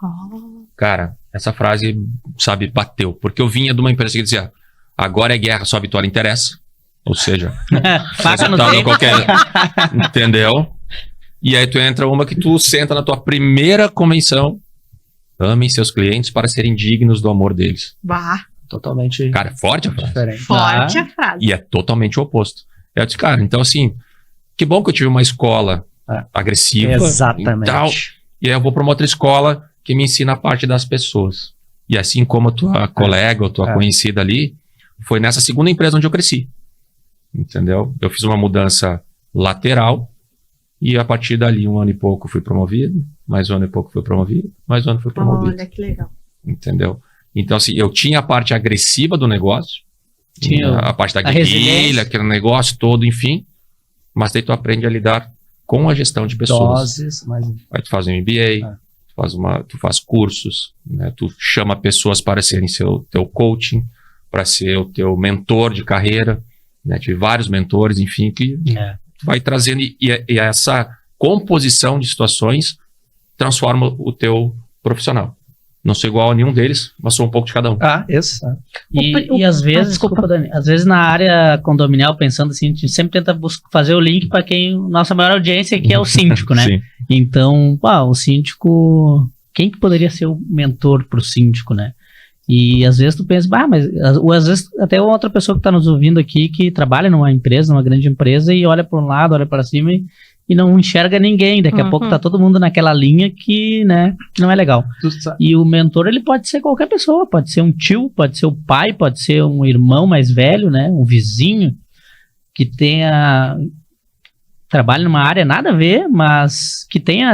Oh. Cara, essa frase, sabe, bateu. Porque eu vinha de uma empresa que dizia, agora é guerra, só a vitória interessa. Ou seja, Faca no resultado tempo. qualquer... Entendeu? E aí tu entra uma que tu senta na tua primeira convenção, amem seus clientes para serem dignos do amor deles. Bah, Totalmente Cara, é forte a frase. diferente. forte a frase. E é totalmente o oposto. Eu disse, cara, então assim, que bom que eu tive uma escola agressiva. Exatamente. E tal, e aí eu vou para uma outra escola que me ensina a parte das pessoas. E assim como a tua colega ou tua conhecida ali, foi nessa segunda empresa onde eu cresci. Entendeu? Eu fiz uma mudança lateral e a partir dali, 1 ano e pouco fui promovido, mais 1 ano e pouco fui promovido, mais 1 ano fui promovido. Olha que legal. Entendeu? Então assim, eu tinha a parte agressiva do negócio, Tinha a parte da a guerrilha, resiliência. aquele negócio todo, enfim, mas daí tu aprende a lidar com a gestão de pessoas. Doses, mas... Aí tu faz um MBA, tu faz cursos, né? Tu chama pessoas para serem teu coaching, para ser o teu mentor de carreira, né? Tive vários mentores, enfim, que tu vai trazendo e essa composição de situações transforma o teu profissional. Não sou igual a nenhum deles, mas sou um pouco de cada um. Isso. E às vezes, desculpa, Dani, às vezes na área condominial, pensando assim, a gente sempre tenta fazer o link para quem, nossa maior audiência aqui é o síndico, né? Sim. Então, o síndico, quem que poderia ser o mentor pro síndico, né? E às vezes tu pensa, ou às vezes até outra pessoa que tá nos ouvindo aqui, que trabalha numa empresa, numa grande empresa, e olha para um lado, olha para cima e não enxerga ninguém. Daqui a pouco tá todo mundo naquela linha que, né, que não é legal. E o mentor, ele pode ser qualquer pessoa, pode ser um tio, pode ser o pai, pode ser um irmão mais velho, né, um vizinho que trabalha numa área nada a ver, mas que tenha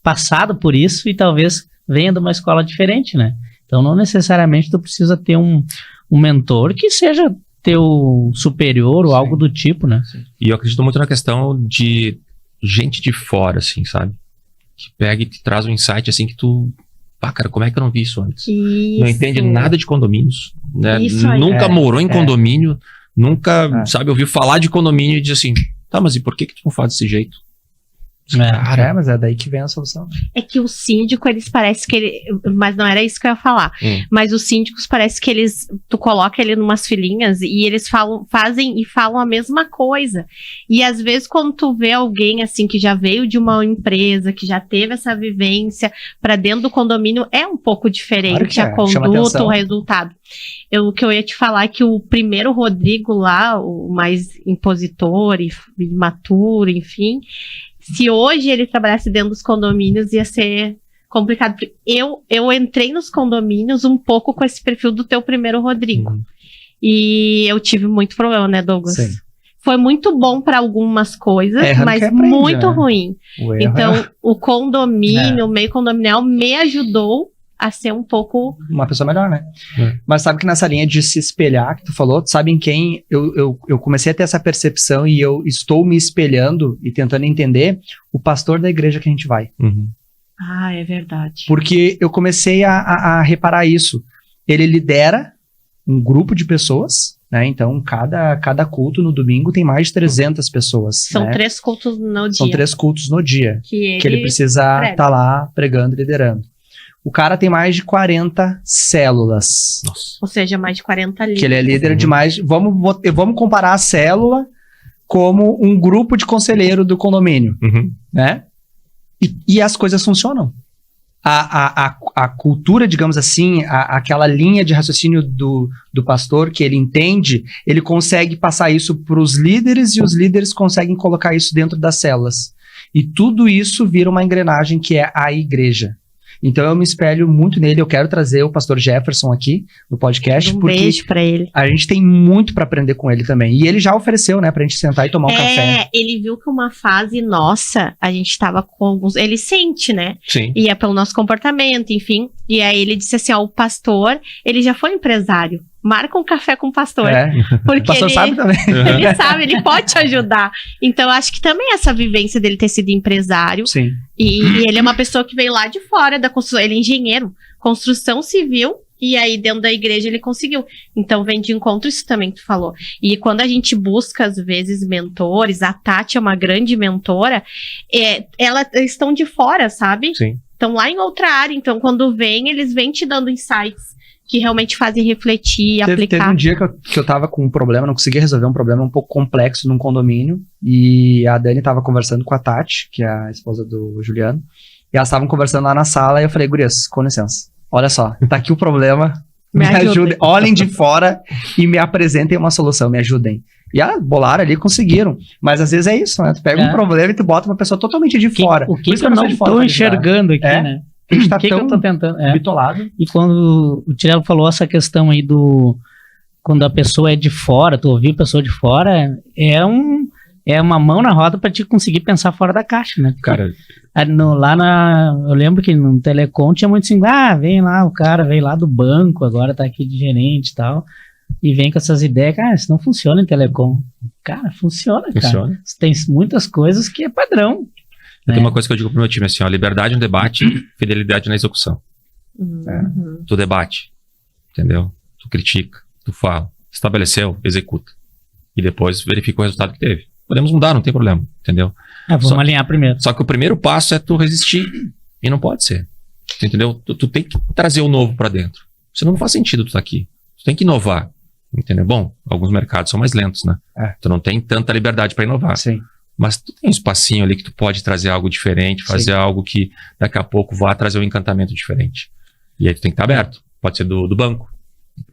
passado por isso e talvez venha de uma escola diferente, né? Então não necessariamente tu precisa ter um mentor que seja teu superior ou algo do tipo, né? E eu acredito muito na questão de gente de fora, assim, sabe? Que pega e te traz um insight, assim, que tu... cara, como é que eu não vi isso antes? Isso. Não entende nada de condomínios, né? Isso aí. Nunca morou em condomínio, nunca, sabe, ouviu falar de condomínio e diz assim, tá, mas e por que tu não faz desse jeito? Cara, mas é daí que vem a solução. É que o síndico, eles parecem que ele... Mas não era isso que eu ia falar. Mas os síndicos parece que eles... Tu coloca ele numas filinhas e eles fazem a mesma coisa. E às vezes quando tu vê alguém assim que já veio de uma empresa, que já teve essa vivência pra dentro do condomínio, é um pouco diferente a conduta, o resultado. O que eu ia te falar é que o primeiro Rodrigo lá, o mais impositor e imaturo, enfim... Se hoje ele trabalhasse dentro dos condomínios, ia ser complicado. Eu entrei nos condomínios um pouco com esse perfil do teu primeiro Rodrigo. E eu tive muito problema, né, Douglas? Sim. foi muito bom para algumas coisas, Errando mas que aprende, muito né? ruim. O erro Então, o condomínio, É. o meio condominial me ajudou a ser um pouco... uma pessoa melhor, né? É. Mas sabe que nessa linha de se espelhar que tu falou, sabe em quem eu comecei a ter essa percepção e eu estou me espelhando e tentando entender o pastor da igreja que a gente vai. Uhum. Ah, é verdade. Porque eu comecei a reparar isso. Ele lidera um grupo de pessoas, né? Então, cada culto no domingo tem mais de 300 pessoas. São né? 3 cultos no dia. São 3 cultos no dia. Que Que ele precisa prega. estar lá pregando e liderando. O cara tem mais de 40 células. Nossa. Ou seja, mais de 40 líderes. Que ele é líder de mais. Vamos comparar a célula como um grupo de conselheiro do condomínio, Uhum. né? E as coisas funcionam. A cultura, digamos assim, aquela linha de raciocínio do pastor que ele entende, ele consegue passar isso para os líderes e os líderes conseguem colocar isso dentro das células. E tudo isso vira uma engrenagem que é a igreja. Então eu me espelho muito nele, eu quero trazer o pastor Jefferson aqui no podcast, Um porque beijo pra ele. a gente tem muito para aprender com ele também. E ele já ofereceu, né, pra gente sentar e tomar um café. Ele viu que uma fase nossa, a gente tava com alguns... Ele sente, né? Sim. E é pelo nosso comportamento, enfim. E aí ele disse assim, ó, o pastor, ele já foi empresário. Marca um café com o pastor. O Porque pastor ele, sabe também. ele sabe, ele pode te ajudar. Então, eu acho que também essa vivência dele ter sido empresário. Sim. E ele é uma pessoa que veio lá de fora da construção. Ele é engenheiro, construção civil. E aí, dentro da igreja, ele conseguiu. Então, vem de encontro isso também que tu falou. E quando a gente busca, às vezes, mentores, a Tati é uma grande mentora, elas estão de fora, sabe? Sim. Estão lá em outra área. Então, quando vem, eles vêm te dando insights que realmente fazem refletir e Teve aplicar. um dia que eu tava com um problema, não conseguia resolver um problema um pouco complexo num condomínio. E a Dani tava conversando com a Tati, que é a esposa do Juliano. E elas estavam conversando lá na sala e eu falei, gurias, com licença. Olha só, tá aqui o problema. Me ajudem. Olhem de fora e me apresentem uma solução, me ajudem. E elas bolaram ali, conseguiram. Mas às vezes é isso, né? Tu pega um problema e tu bota uma pessoa totalmente de fora. O que Por isso eu a não pessoa de fora tô pode ajudar. enxergando aqui, É. né? A gente tá O que tão eu tô tentando... bitolado. E quando o Tirelo falou essa questão aí quando a pessoa é de fora, tu ouvir a pessoa de fora, é uma mão na roda pra te conseguir pensar fora da caixa, né? Cara, Eu lembro que no Telecom tinha muito assim, vem lá, o cara veio lá do banco, agora tá aqui de gerente e tal, e vem com essas ideias, cara, isso não funciona em Telecom. Cara, funciona. Tem muitas coisas que é padrão. Tem uma coisa que eu digo pro meu time, assim, ó, liberdade no debate, fidelidade na execução. Uhum. Tu debate, entendeu? Tu critica, tu fala, estabeleceu, executa. E depois verifica o resultado que teve. Podemos mudar, não tem problema, entendeu? Vamos alinhar primeiro. Só que o primeiro passo é tu resistir. E não pode ser. Entendeu? Tu tem que trazer o novo pra dentro. Senão não faz sentido tu tá aqui. Tu tem que inovar. Entendeu? Bom, alguns mercados são mais lentos, né? Tu não tem tanta liberdade pra inovar. Sim. Mas tu tem um espacinho ali que tu pode trazer algo diferente, fazer algo que daqui a pouco vá trazer um encantamento diferente. E aí tu tem que estar aberto. Pode ser do banco,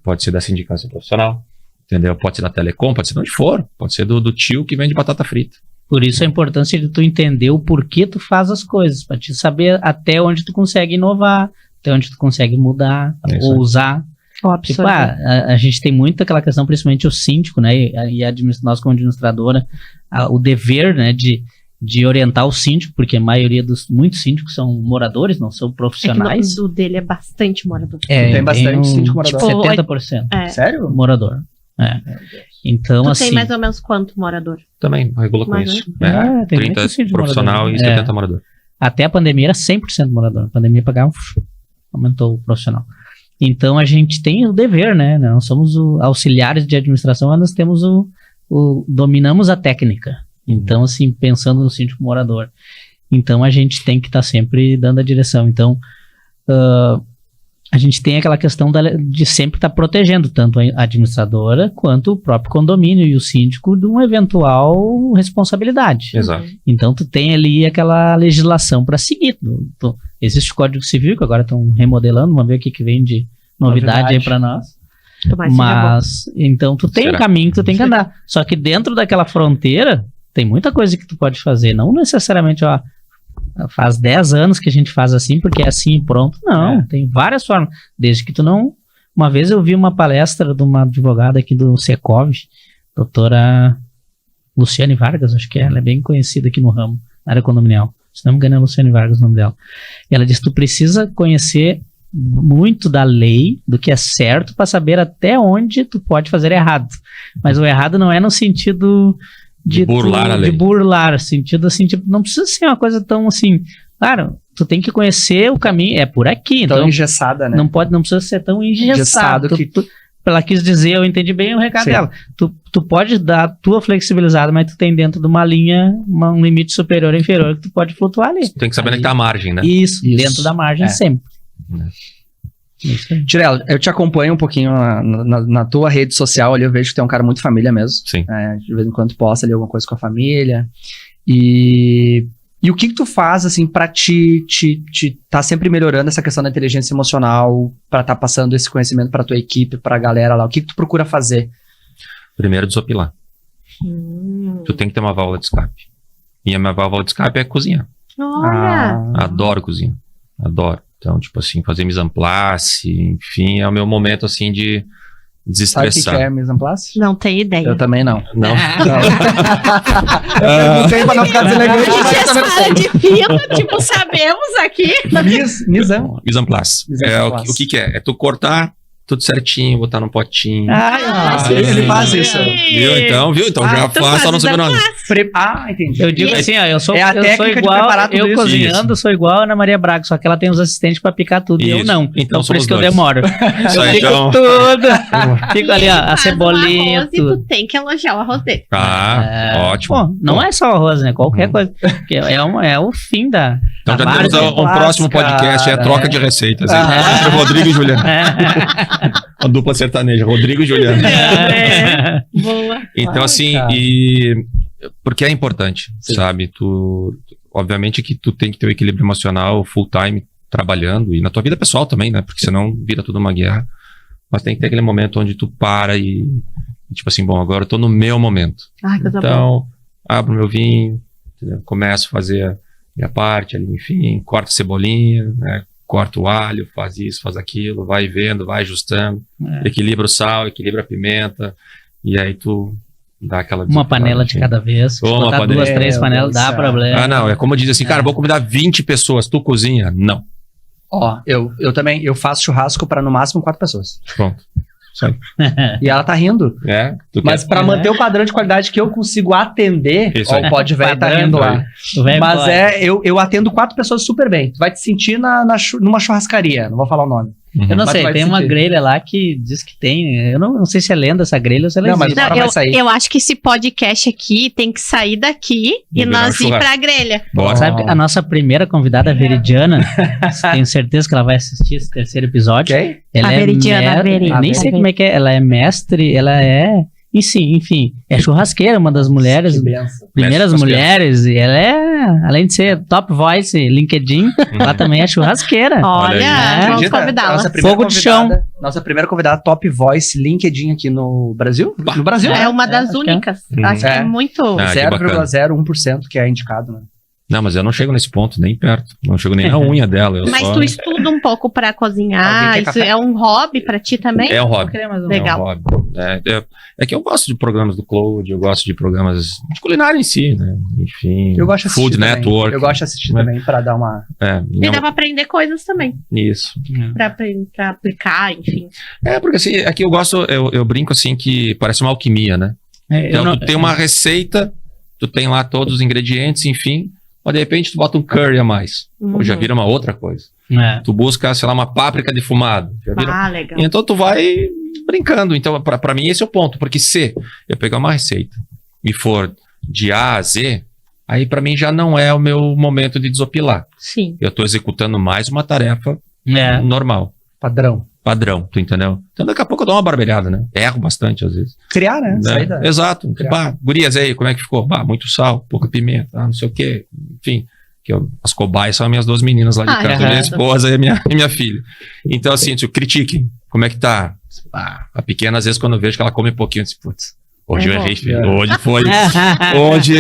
pode ser da sindicância profissional, entendeu? Pode ser da Telecom, pode ser de onde for. Pode ser do tio que vende batata frita. Por isso a importância de tu entender o porquê tu faz as coisas, pra te saber até onde tu consegue inovar, até onde tu consegue mudar, ou usar. Tipo, a gente tem muito aquela questão, principalmente o síndico, né, nós como administradora, o dever, né, de orientar o síndico, porque a maioria muitos síndicos são moradores, não são profissionais. O dele é bastante morador. Tem bastante síndico morador. Tipo, 70%. Sério? Morador. Então, tu assim... tem mais ou menos quanto morador? Também regula com Mas, isso. tem 30 muito síndico profissional morador. e 70 morador. Até a pandemia era 100% morador. A pandemia pagava, aumentou o profissional. Então a gente tem o dever, né? Nós somos auxiliares de administração, mas nós temos dominamos a técnica. Então, assim, pensando no síndico morador. Então a gente tem que estar sempre dando a direção. Então, a gente tem aquela questão de sempre estar protegendo tanto a administradora quanto o próprio condomínio e o síndico de uma eventual responsabilidade. Exato. Então tu tem ali aquela legislação para seguir. Existe o Código Civil, que agora estão remodelando, vamos ver o que vem de novidade aí para nós. Mas, então tu tem um caminho que tu tem que andar. Só que dentro daquela fronteira, tem muita coisa que tu pode fazer. Não necessariamente, faz 10 anos que a gente faz assim, porque é assim e pronto. Não, tem várias formas. Desde que tu não... Uma vez eu vi uma palestra de uma advogada aqui do Secov, doutora Luciane Vargas, acho que ela é bem conhecida aqui no ramo, na área condominial. Se não me engano, é Luciane Vargas o nome dela. E ela disse: tu precisa conhecer muito da lei, do que é certo, para saber até onde tu pode fazer errado. Mas o errado não é no sentido de burlar a lei. De burlar, sentido assim, tipo, não precisa ser uma coisa tão assim. Claro, tu tem que conhecer o caminho, é por aqui. Tão Então, engessada, né? não precisa ser tão engessado. Ela quis dizer, eu entendi bem o recado dela. Tu pode dar a tua flexibilizada, mas tu tem dentro de uma linha, um limite superior ou inferior que tu pode flutuar ali. Tem que saber onde é que tá a margem, né? Isso, dentro da margem sempre. Isso aí. Tirelo, eu te acompanho um pouquinho na tua rede social ali, eu vejo que tu é um cara muito família mesmo. Sim. De vez em quando tu posta ali alguma coisa com a família. E o que tu faz, assim, pra te tá sempre melhorando essa questão da inteligência emocional, pra tá passando esse conhecimento pra tua equipe, pra galera lá? O que tu procura fazer? Primeiro, desopilar. Tu tem que ter uma válvula de escape. E a minha válvula de escape é cozinhar. Olha! Adoro cozinhar. Adoro. Então, tipo assim, fazer mise en place, enfim, é o meu momento, assim, de desestressar. Sabe o que é mise en place? Não tem ideia. Eu também não. Não. Eu perguntei pra não ficar deselegante, mas eu também não sei. de fila, tipo, sabemos aqui. Mise en Mise en place. Mise en É, place. o que é? É tu cortar tudo certinho, botar num potinho. Ele faz isso. Viu? Então já faço, só não sei o nome. Entendi. Eu digo assim, ó, eu sou É a técnica de igual, preparar tudo eu isso. cozinhando sou igual a Ana Maria Braga, só que ela tem os assistentes pra picar tudo e eu Isso. não. Então Então por somos isso que eu dois. demoro. Isso Eu aí, pico então. tudo. Fico ali, ó, a Faz cebolinha, um arroz tudo. E tu tem que elogiar o arroz dele. Ótimo. Pô, não é só arroz, né? Qualquer coisa. Porque é o fim da. Então da já temos várzea. um próximo podcast, é a troca de receitas. Entre Rodrigo e Juliano. A dupla sertaneja, Rodrigo e Juliano. Boa. Então, assim, cara. porque é importante, sabe? Obviamente que tu tem que ter o equilíbrio emocional full time trabalhando, e na tua vida pessoal também, né? Porque senão vira tudo uma guerra. Mas tem que ter aquele momento onde tu para e tipo assim, bom, agora eu tô no meu momento. Ai, coisa boa. Então, abro meu vinho, entendeu? Começo a fazer a minha parte ali, enfim, corto a cebolinha, né? Corta o alho, faz isso, faz aquilo, vai vendo, vai ajustando, equilibra o sal, equilibra a pimenta, e aí tu dá aquela... Uma panela de cada vez. Se Uma botar panela. 2, 3 panelas, dá problema. Não, é como diz assim, cara, vou convidar 20 pessoas, tu cozinha? Não. Ó, eu também, eu faço churrasco pra no máximo 4 pessoas. Pronto. E ela tá rindo. Mas pra manter o padrão de qualidade que eu consigo atender, Isso ó, aí. o Pode Véio tá Padrão, rindo lá. Mas eu atendo 4 pessoas super bem. Tu vai te sentir numa churrascaria, não vou falar o nome. Eu não Mas sei, vai tem uma sentir. grelha lá que diz que tem. Eu não sei se é lenda essa grelha ou se ela Não, mas existe. Agora vai sair. Eu acho que esse podcast aqui tem que sair daqui e virar nós um ir churrasco. pra grelha. Bora. Sabe que a nossa primeira convidada, a Veridiana, tenho certeza que ela vai assistir esse terceiro episódio. Ok? Ela A Veridiana, a Veri. Nem sei como é que é. Ela é mestre, ela é... Enfim, é churrasqueira, uma das mulheres, Que benção. primeiras Mestre mulheres, e ela é, além de ser top voice, LinkedIn, ela também é churrasqueira. Olha, aí. vamos Acredita? convidá-la. Nossa primeira Fogo de chão. convidada- Nossa primeira convidada top voice LinkedIn aqui no Brasil? No Brasil, É né? uma das acho que é. únicas. Acho que é muito. Ah, que bacana. 0,01% que é indicado, né? Não, mas eu não chego nesse ponto, nem perto. Não chego nem na unha dela. Eu Mas só... tu estuda um pouco pra cozinhar. Alguém quer Isso café? é um hobby pra ti também? É um hobby. Legal. É um hobby. É que eu gosto de programas do Cloud, eu gosto de programas de culinária em si, né? Enfim. Eu gosto de assistir Food também. Network. Eu gosto de assistir né? também pra dar uma... E dá pra aprender coisas também. Isso. Pra aplicar, enfim. Porque assim, aqui eu gosto, eu brinco assim que parece uma alquimia, né? Então tu tem uma receita, tu tem lá todos os ingredientes, enfim, mas de repente tu bota um curry a mais. Ou já vira uma outra coisa. Tu busca, sei lá, uma páprica defumada. Já vira... Ah, legal. Então tu vai brincando. Então, pra mim, esse é o ponto. Porque se eu pegar uma receita e for de A a Z, aí pra mim já não é o meu momento de desopilar. Sim. Eu tô executando mais uma tarefa normal, padrão, tu entendeu? Então daqui a pouco eu dou uma barbelhada, né? Erro bastante às vezes. Criar, né? Né? Exato. Gurias aí, como é que ficou? Muito sal, pouca pimenta, não sei o quê. Enfim, as cobaias são as minhas 2 meninas lá de casa, minha esposa e minha filha. Então assim, critiquem, como é que tá? A pequena, às vezes, quando eu vejo que ela come um pouquinho, eu disse, putz, Hoje É eu bom. errei feio. Hoje foi. Hoje.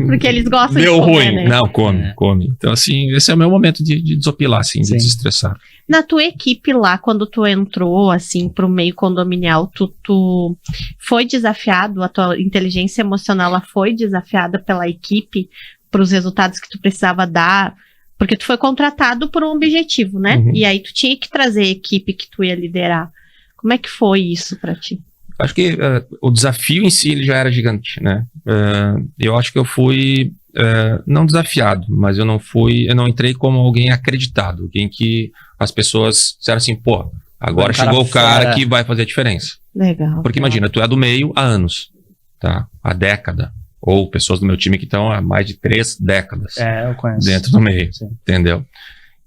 Porque eles gostam Deu de comer, ruim. né? Não, come. Então, assim, esse é o meu momento de desopilar, assim, de Sim. desestressar. Na tua equipe lá, quando tu entrou, assim, pro meio condominial, tu foi desafiado, a tua inteligência emocional, ela foi desafiada pela equipe pros resultados que tu precisava dar? Porque tu foi contratado por um objetivo, né? Uhum. E aí tu tinha que trazer a equipe que tu ia liderar. Como é que foi isso pra ti? Acho que o desafio em si ele já era gigante, né? Eu acho que eu fui não desafiado, mas eu não entrei como alguém acreditado, alguém que as pessoas disseram assim, pô, agora chegou o cara que vai fazer a diferença. Legal. Porque imagina, tu é do meio há anos, tá? Há década. Ou pessoas do meu time que estão há mais de 3 décadas Eu conheço. dentro do meio, Sim. entendeu?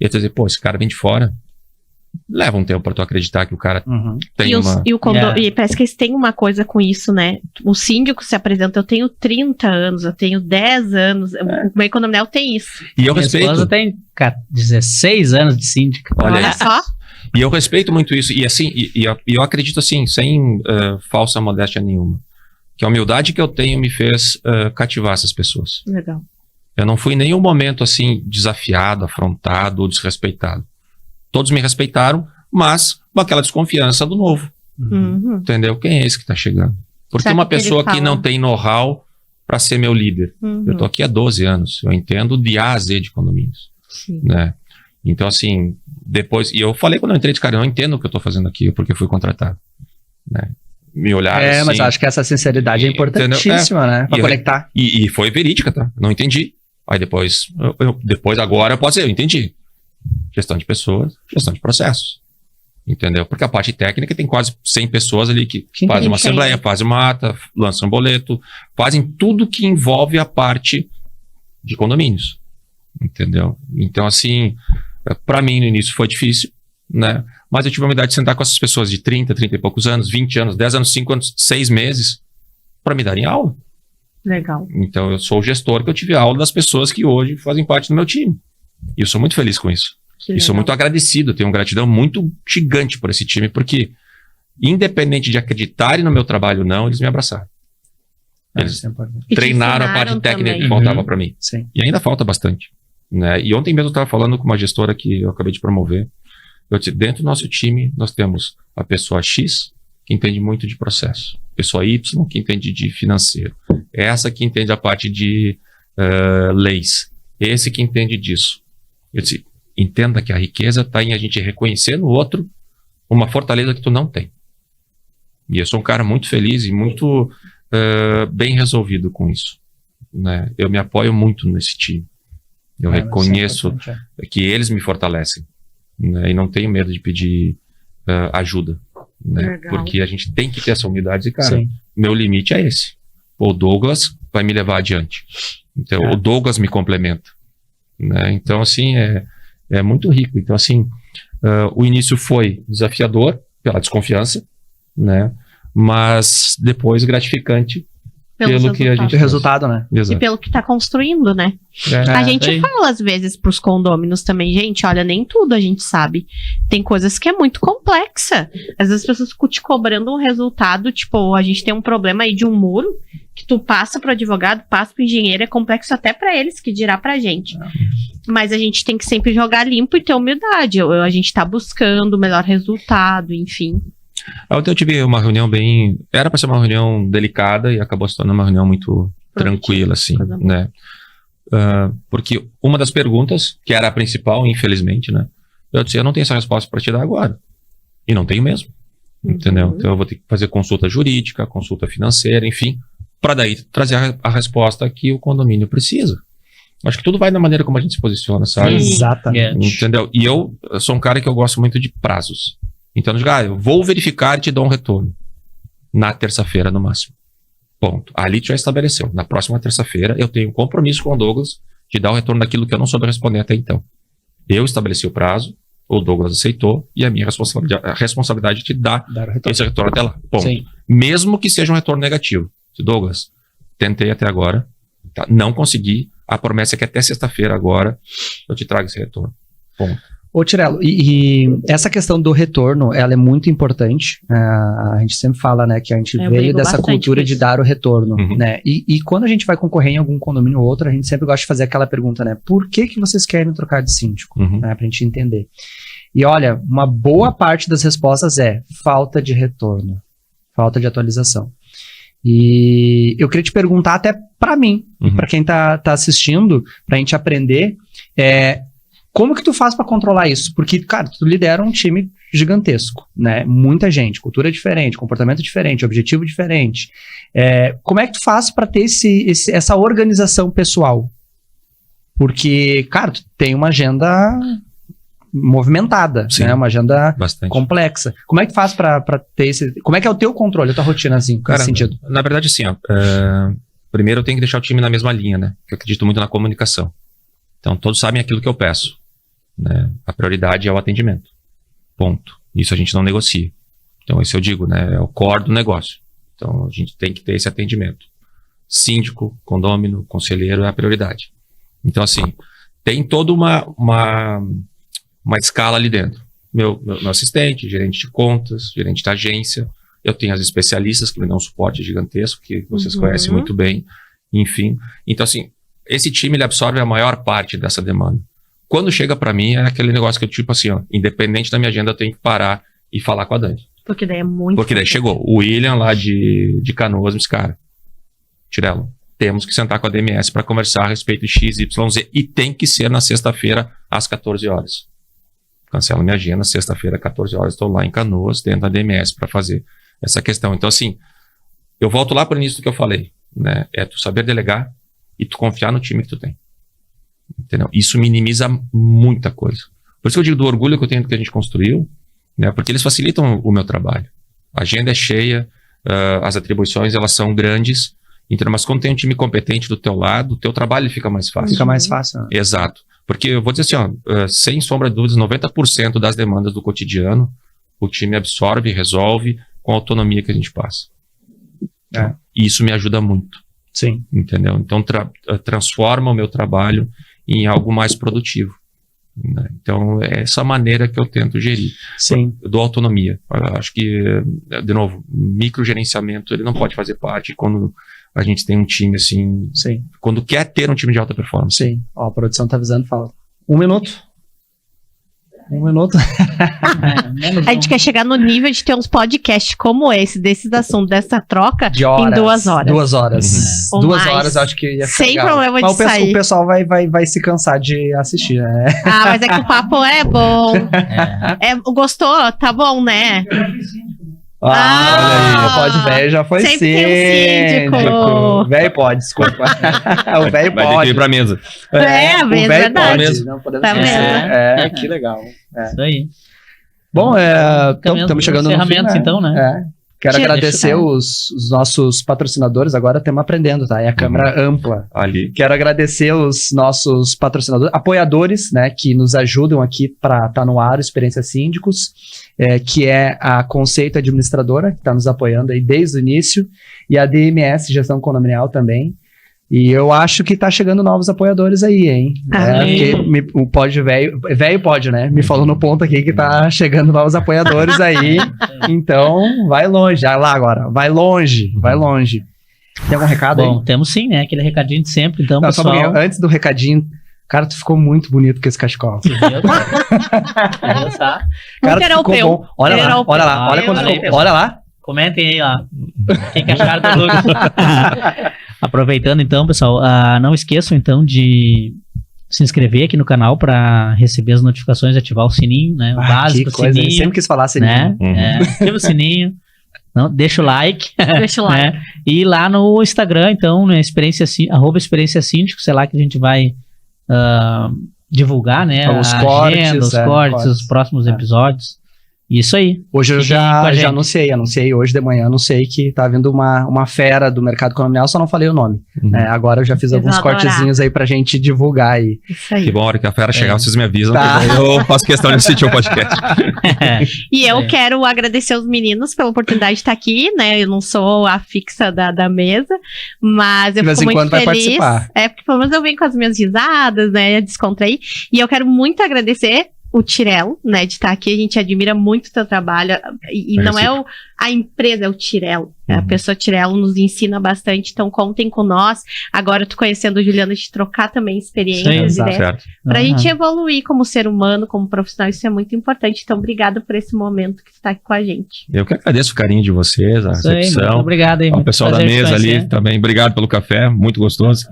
E eu dizer, pô, esse cara vem de fora, leva um tempo pra tu acreditar que o cara Uhum. tem E parece que eles têm uma coisa com isso, né? O síndico se apresenta, eu tenho 30 anos, eu tenho 10 anos. O meio condominial tem isso. E eu Minha respeito. esposa tem 16 anos de síndica. Olha aí. Só. E eu respeito muito isso. E assim, eu acredito assim, sem falsa modéstia nenhuma, que a humildade que eu tenho me fez cativar essas pessoas. Legal. Eu não fui em nenhum momento assim desafiado, afrontado ou desrespeitado. Todos me respeitaram, mas com aquela desconfiança do novo. Uhum. Entendeu? Quem é esse que está chegando? Porque Sabe uma o que ele pessoa que fala? não tem know-how para ser meu líder. Uhum. Eu tô aqui há 12 anos. Eu entendo de A a Z de condomínios. Sim. Né? Então, assim, depois... E eu falei quando eu entrei de cara, eu não entendo o que eu tô fazendo aqui, porque eu fui contratado. Né? Me olharam assim... Mas acho que essa sinceridade é importantíssima, né? Pra E- conectar. E foi verídica, tá? Não entendi. Aí depois, depois agora eu posso dizer, eu entendi. Gestão de pessoas, gestão de processos. Entendeu? Porque a parte técnica tem quase 100 pessoas ali que fazem uma entende. assembleia, fazem uma ata, lançam um boleto, fazem tudo que envolve a parte de condomínios. Entendeu? Então, assim, para mim no início foi difícil, né? Mas eu tive a humildade de sentar com essas pessoas de 30 e poucos anos, 20 anos, 10 anos, 5 anos, 6 meses, para me darem aula. Legal. Então, eu sou o gestor que eu tive aula das pessoas que hoje fazem parte do meu time. E eu sou muito feliz com isso. Que E sou legal. muito agradecido, tenho uma gratidão muito gigante por esse time, porque, independente de acreditarem no meu trabalho ou não, eles me abraçaram. Eles Isso é importante. E te treinaram a parte ensinaram técnica também. que faltava para mim. Sim. E ainda falta bastante. Né? E ontem mesmo eu estava falando com uma gestora que eu acabei de promover. Eu disse, dentro do nosso time, nós temos a pessoa X, que entende muito de processo. Pessoa Y, que entende de financeiro. Essa que entende a parte de leis. Esse que entende disso. Eu disse, entenda que a riqueza está em a gente reconhecer no outro uma fortaleza que tu não tem. E eu sou um cara muito feliz e muito bem resolvido com isso. Né? Eu me apoio muito nesse time. Eu reconheço que eles me fortalecem. Né? E não tenho medo de pedir ajuda. Né? Legal. Porque a gente tem que ter essa humildade e, cara, Sim. meu limite é esse. O Douglas vai me levar adiante. Então, o Douglas me complementa. Né? Então, assim, é muito rico. Então, assim, o início foi desafiador pela desconfiança, né? Mas depois gratificante Pelos pelo que a gente... O resultado, né? E Exato. pelo que tá construindo, né? A gente Sim. fala às vezes pros condôminos também, gente, olha, nem tudo a gente sabe. Tem coisas que é muito complexa. Às vezes as pessoas ficam te cobrando um resultado, tipo, a gente tem um problema aí de um muro, que tu passa pro advogado, passa pro engenheiro, é complexo até pra eles, que dirá pra gente. Mas a gente tem que sempre jogar limpo e ter humildade. A gente tá buscando o melhor resultado, enfim. Ontem eu tive uma reunião bem... Era para ser uma reunião delicada e acabou se tornando uma reunião muito tranquila, assim, Coisa boa. né? Porque uma das perguntas, que era a principal, infelizmente, né? Eu disse, eu não tenho essa resposta para te dar agora. E não tenho mesmo. Entendeu? Então eu vou ter que fazer consulta jurídica, consulta financeira, enfim, para daí trazer a resposta que o condomínio precisa. Acho que tudo vai na maneira como a gente se posiciona, sabe? Sim. Exatamente. Entendeu? E eu sou um cara que eu gosto muito de prazos. Então, eu digo, eu vou verificar e te dou um retorno. Na terça-feira, no máximo. Ponto. Ali tu já estabeleceu. Na próxima terça-feira, eu tenho um compromisso com o Douglas de dar o retorno daquilo que eu não soube responder até então. Eu estabeleci o prazo, o Douglas aceitou, e a minha responsabilidade é te dar esse retorno até lá. Ponto. Sim. Mesmo que seja um retorno negativo. Douglas, tentei até agora, tá? Não consegui. A promessa é que até sexta-feira agora eu te trago esse retorno. Ponto. Ô, Tirelo, e essa questão do retorno, ela é muito importante. A gente sempre fala, né, que a gente veio dessa cultura de dar o retorno, né? E quando a gente vai concorrer em algum condomínio ou outro, a gente sempre gosta de fazer aquela pergunta, né? Por que vocês querem trocar de síndico? Né, pra gente entender. E olha, uma boa parte das respostas é falta de retorno, falta de atualização. E eu queria te perguntar até pra mim, pra quem tá assistindo, pra gente aprender, como que tu faz pra controlar isso? Porque, cara, tu lidera um time gigantesco, né? Muita gente, cultura diferente, comportamento diferente, objetivo diferente. Como é que tu faz pra ter essa organização pessoal? Porque, cara, tu tem uma agenda movimentada, Sim, né? Uma agenda bastante complexa. Como é que tu faz pra ter esse... Como é que é o teu controle, a tua rotina, assim, Cara, nesse sentido? Na verdade, assim, primeiro eu tenho que deixar o time na mesma linha, né? Eu acredito muito na comunicação. Então, todos sabem aquilo que eu peço, né? A prioridade é o atendimento. Ponto. Isso a gente não negocia. Então, isso eu digo, né? É o core do negócio. Então, a gente tem que ter esse atendimento. Síndico, condômino, conselheiro é a prioridade. Então, assim, tem toda uma escala ali dentro. Meu assistente, gerente de contas, gerente de agência. Eu tenho as especialistas que me dão um suporte gigantesco, que vocês conhecem muito bem. Enfim. Então, assim, esse time ele absorve a maior parte dessa demanda. Quando chega para mim, é aquele negócio que eu, tipo assim, ó, independente da minha agenda, eu tenho que parar e falar com a Dani. Porque daí é muito... Porque daí chegou o William lá de Canoas, disse, cara, Tirelo, temos que sentar com a DMS para conversar a respeito de XYZ e tem que ser na sexta-feira às 14 horas. Cancelo minha agenda, sexta-feira, 14 horas, estou lá em Canoas, dentro da DMS para fazer essa questão. Então, assim, eu volto lá para o início do que eu falei, né? É tu saber delegar e tu confiar no time que tu tem. Entendeu? Isso minimiza muita coisa. Por isso que eu digo do orgulho que eu tenho do que a gente construiu, né? Porque eles facilitam o meu trabalho. A agenda é cheia, as atribuições elas são grandes, então, mas quando tem um time competente do teu lado, o teu trabalho fica mais fácil. Fica mais fácil. Né? Exato. Porque eu vou dizer assim, ó, sem sombra de dúvidas, 90% das demandas do cotidiano, o time absorve e resolve com a autonomia que a gente passa. E isso me ajuda muito. Sim. Entendeu? Então, transforma o meu trabalho em algo mais produtivo. Né? Então, é essa maneira que eu tento gerir. Sim. Eu dou autonomia. Eu acho que, de novo, microgerenciamento, ele não pode fazer parte quando a gente tem um time assim... Sim. Quando quer ter um time de alta performance. Sim. Ó, a produção tá avisando, fala. 1 minuto. 1 minuto. A gente quer chegar no nível de ter uns podcasts como esse, desses assuntos, dessa troca, de horas, em 2 horas. 2 horas. Ou 2 mais. horas eu acho que ia ficar sem legal. problema Mas de sair. O pessoal vai se cansar de assistir, né? Ah, mas é que o papo é bom. Gostou? Tá bom, né? Olha aí, pode velho, já foi sempre tem um síndico. Velho pode, desculpa. O velho Vai pode. ir pra mesa. Às vezes, verdade. Pode. Não podemos Tá esquecer. Que legal. Isso aí. Bom, estamos chegando no ferramentas, fim, então, né? Quero agradecer os nossos patrocinadores, agora estamos aprendendo, tá? É a câmera ampla. Ali. Quero agradecer os nossos patrocinadores, apoiadores, né, que nos ajudam aqui para estar no ar, Experiência Síndicos, que é a Conceito Administradora, que está nos apoiando aí desde o início, e a DMS, Gestão Condominial também. E eu acho que tá chegando novos apoiadores aí, hein? Porque o Pod Velho pode, né? Me falou no ponto aqui que tá chegando novos apoiadores aí. Então, vai longe. Vai lá agora. Vai longe. Tem algum recado aí? Bom, temos sim, né? Aquele recadinho de sempre. Então, não, pessoal... só antes do recadinho, cara, tu ficou muito bonito com esse cachecol. Cara, tu ficou bom. Olha lá. Olha lá. Comentem aí, ó. Quem que acharam do Lucas? Aproveitando então, pessoal, não esqueçam então de se inscrever aqui no canal para receber as notificações e ativar o sininho, né? O básico, que coisa, sininho. Eu sempre quis falar sininho. Né? Ativa o sininho. Não, deixa o like. Deixa o like. Né? E lá no Instagram, então, né, Experiência Síndico, sei lá que a gente vai divulgar, né? Os cortes, os próximos episódios. Isso aí. Hoje eu já anunciei hoje de manhã, anunciei que tá vindo uma fera do mercado condominial, só não falei o nome. Agora eu já fiz alguns cortezinhos aí pra gente divulgar aí. Isso aí. Que bom, a hora que a fera chegar, vocês me avisam, Tá. que daí eu faço questão de assistir o podcast. E eu quero agradecer os meninos pela oportunidade de estar aqui, né? Eu não sou a fixa da mesa, mas eu fico muito feliz. Vai participar. Porque pelo menos eu venho com as minhas risadas, né? Descontrair. E eu quero muito agradecer o Tirelo, né, de estar aqui. A gente admira muito o teu trabalho. E não é a empresa, é o Tirelo. A pessoa Tirelo nos ensina bastante, então contem com nós. Agora, tu conhecendo o Juliano, de trocar também experiências, Sim, ideias. Certo. Pra gente evoluir como ser humano, como profissional, isso é muito importante. Então, obrigada por esse momento que tu tá aqui com a gente. Eu que agradeço o carinho de vocês, a Isso aí, muito recepção. obrigado aí. Ao muito pessoal da prazer te mesa ali conhecer. também, obrigado pelo café, muito gostoso.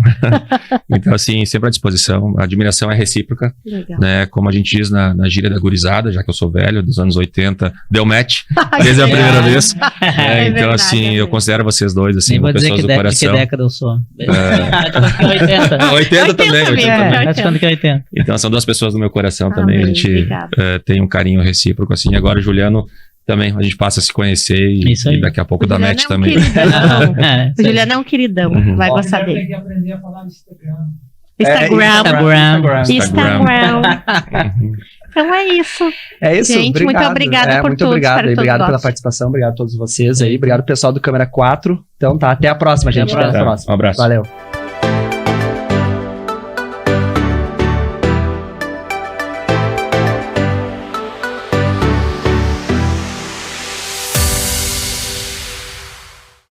Então, assim, sempre à disposição. A admiração é recíproca, Legal. né? Como a gente diz na gíria da gurizada, já que eu sou velho, dos anos 80, deu match, desde a primeira vez. É Então, verdade, assim, é eu verdade. considero vocês dois, assim, Nem vou dizer pessoas que do de que coração. década eu sou. É. 80. 80 também, 80 mesmo, também. é. Tá achando que é 80. Então, são duas pessoas do meu coração também. A Amém, gente obrigada. tem um carinho recíproco, assim. Agora, o Juliano também, a gente passa a se conhecer Isso aí. e daqui a pouco O dá Juliano match é um também. queridão. É, O Juliano é um queridão, Uhum. vai Ó, gostar primeiro dele. tem que aprender a falar no Instagram. Instagram. Instagram. Então é isso. É isso, Gente, muito obrigada por muito tudo, obrigado, espero que obrigado todos pela gostem. participação, obrigado a todos vocês aí, obrigado pessoal do Câmera 4. Então tá, até a próxima, gente. Até a Até a Tá, próxima. um abraço. Valeu.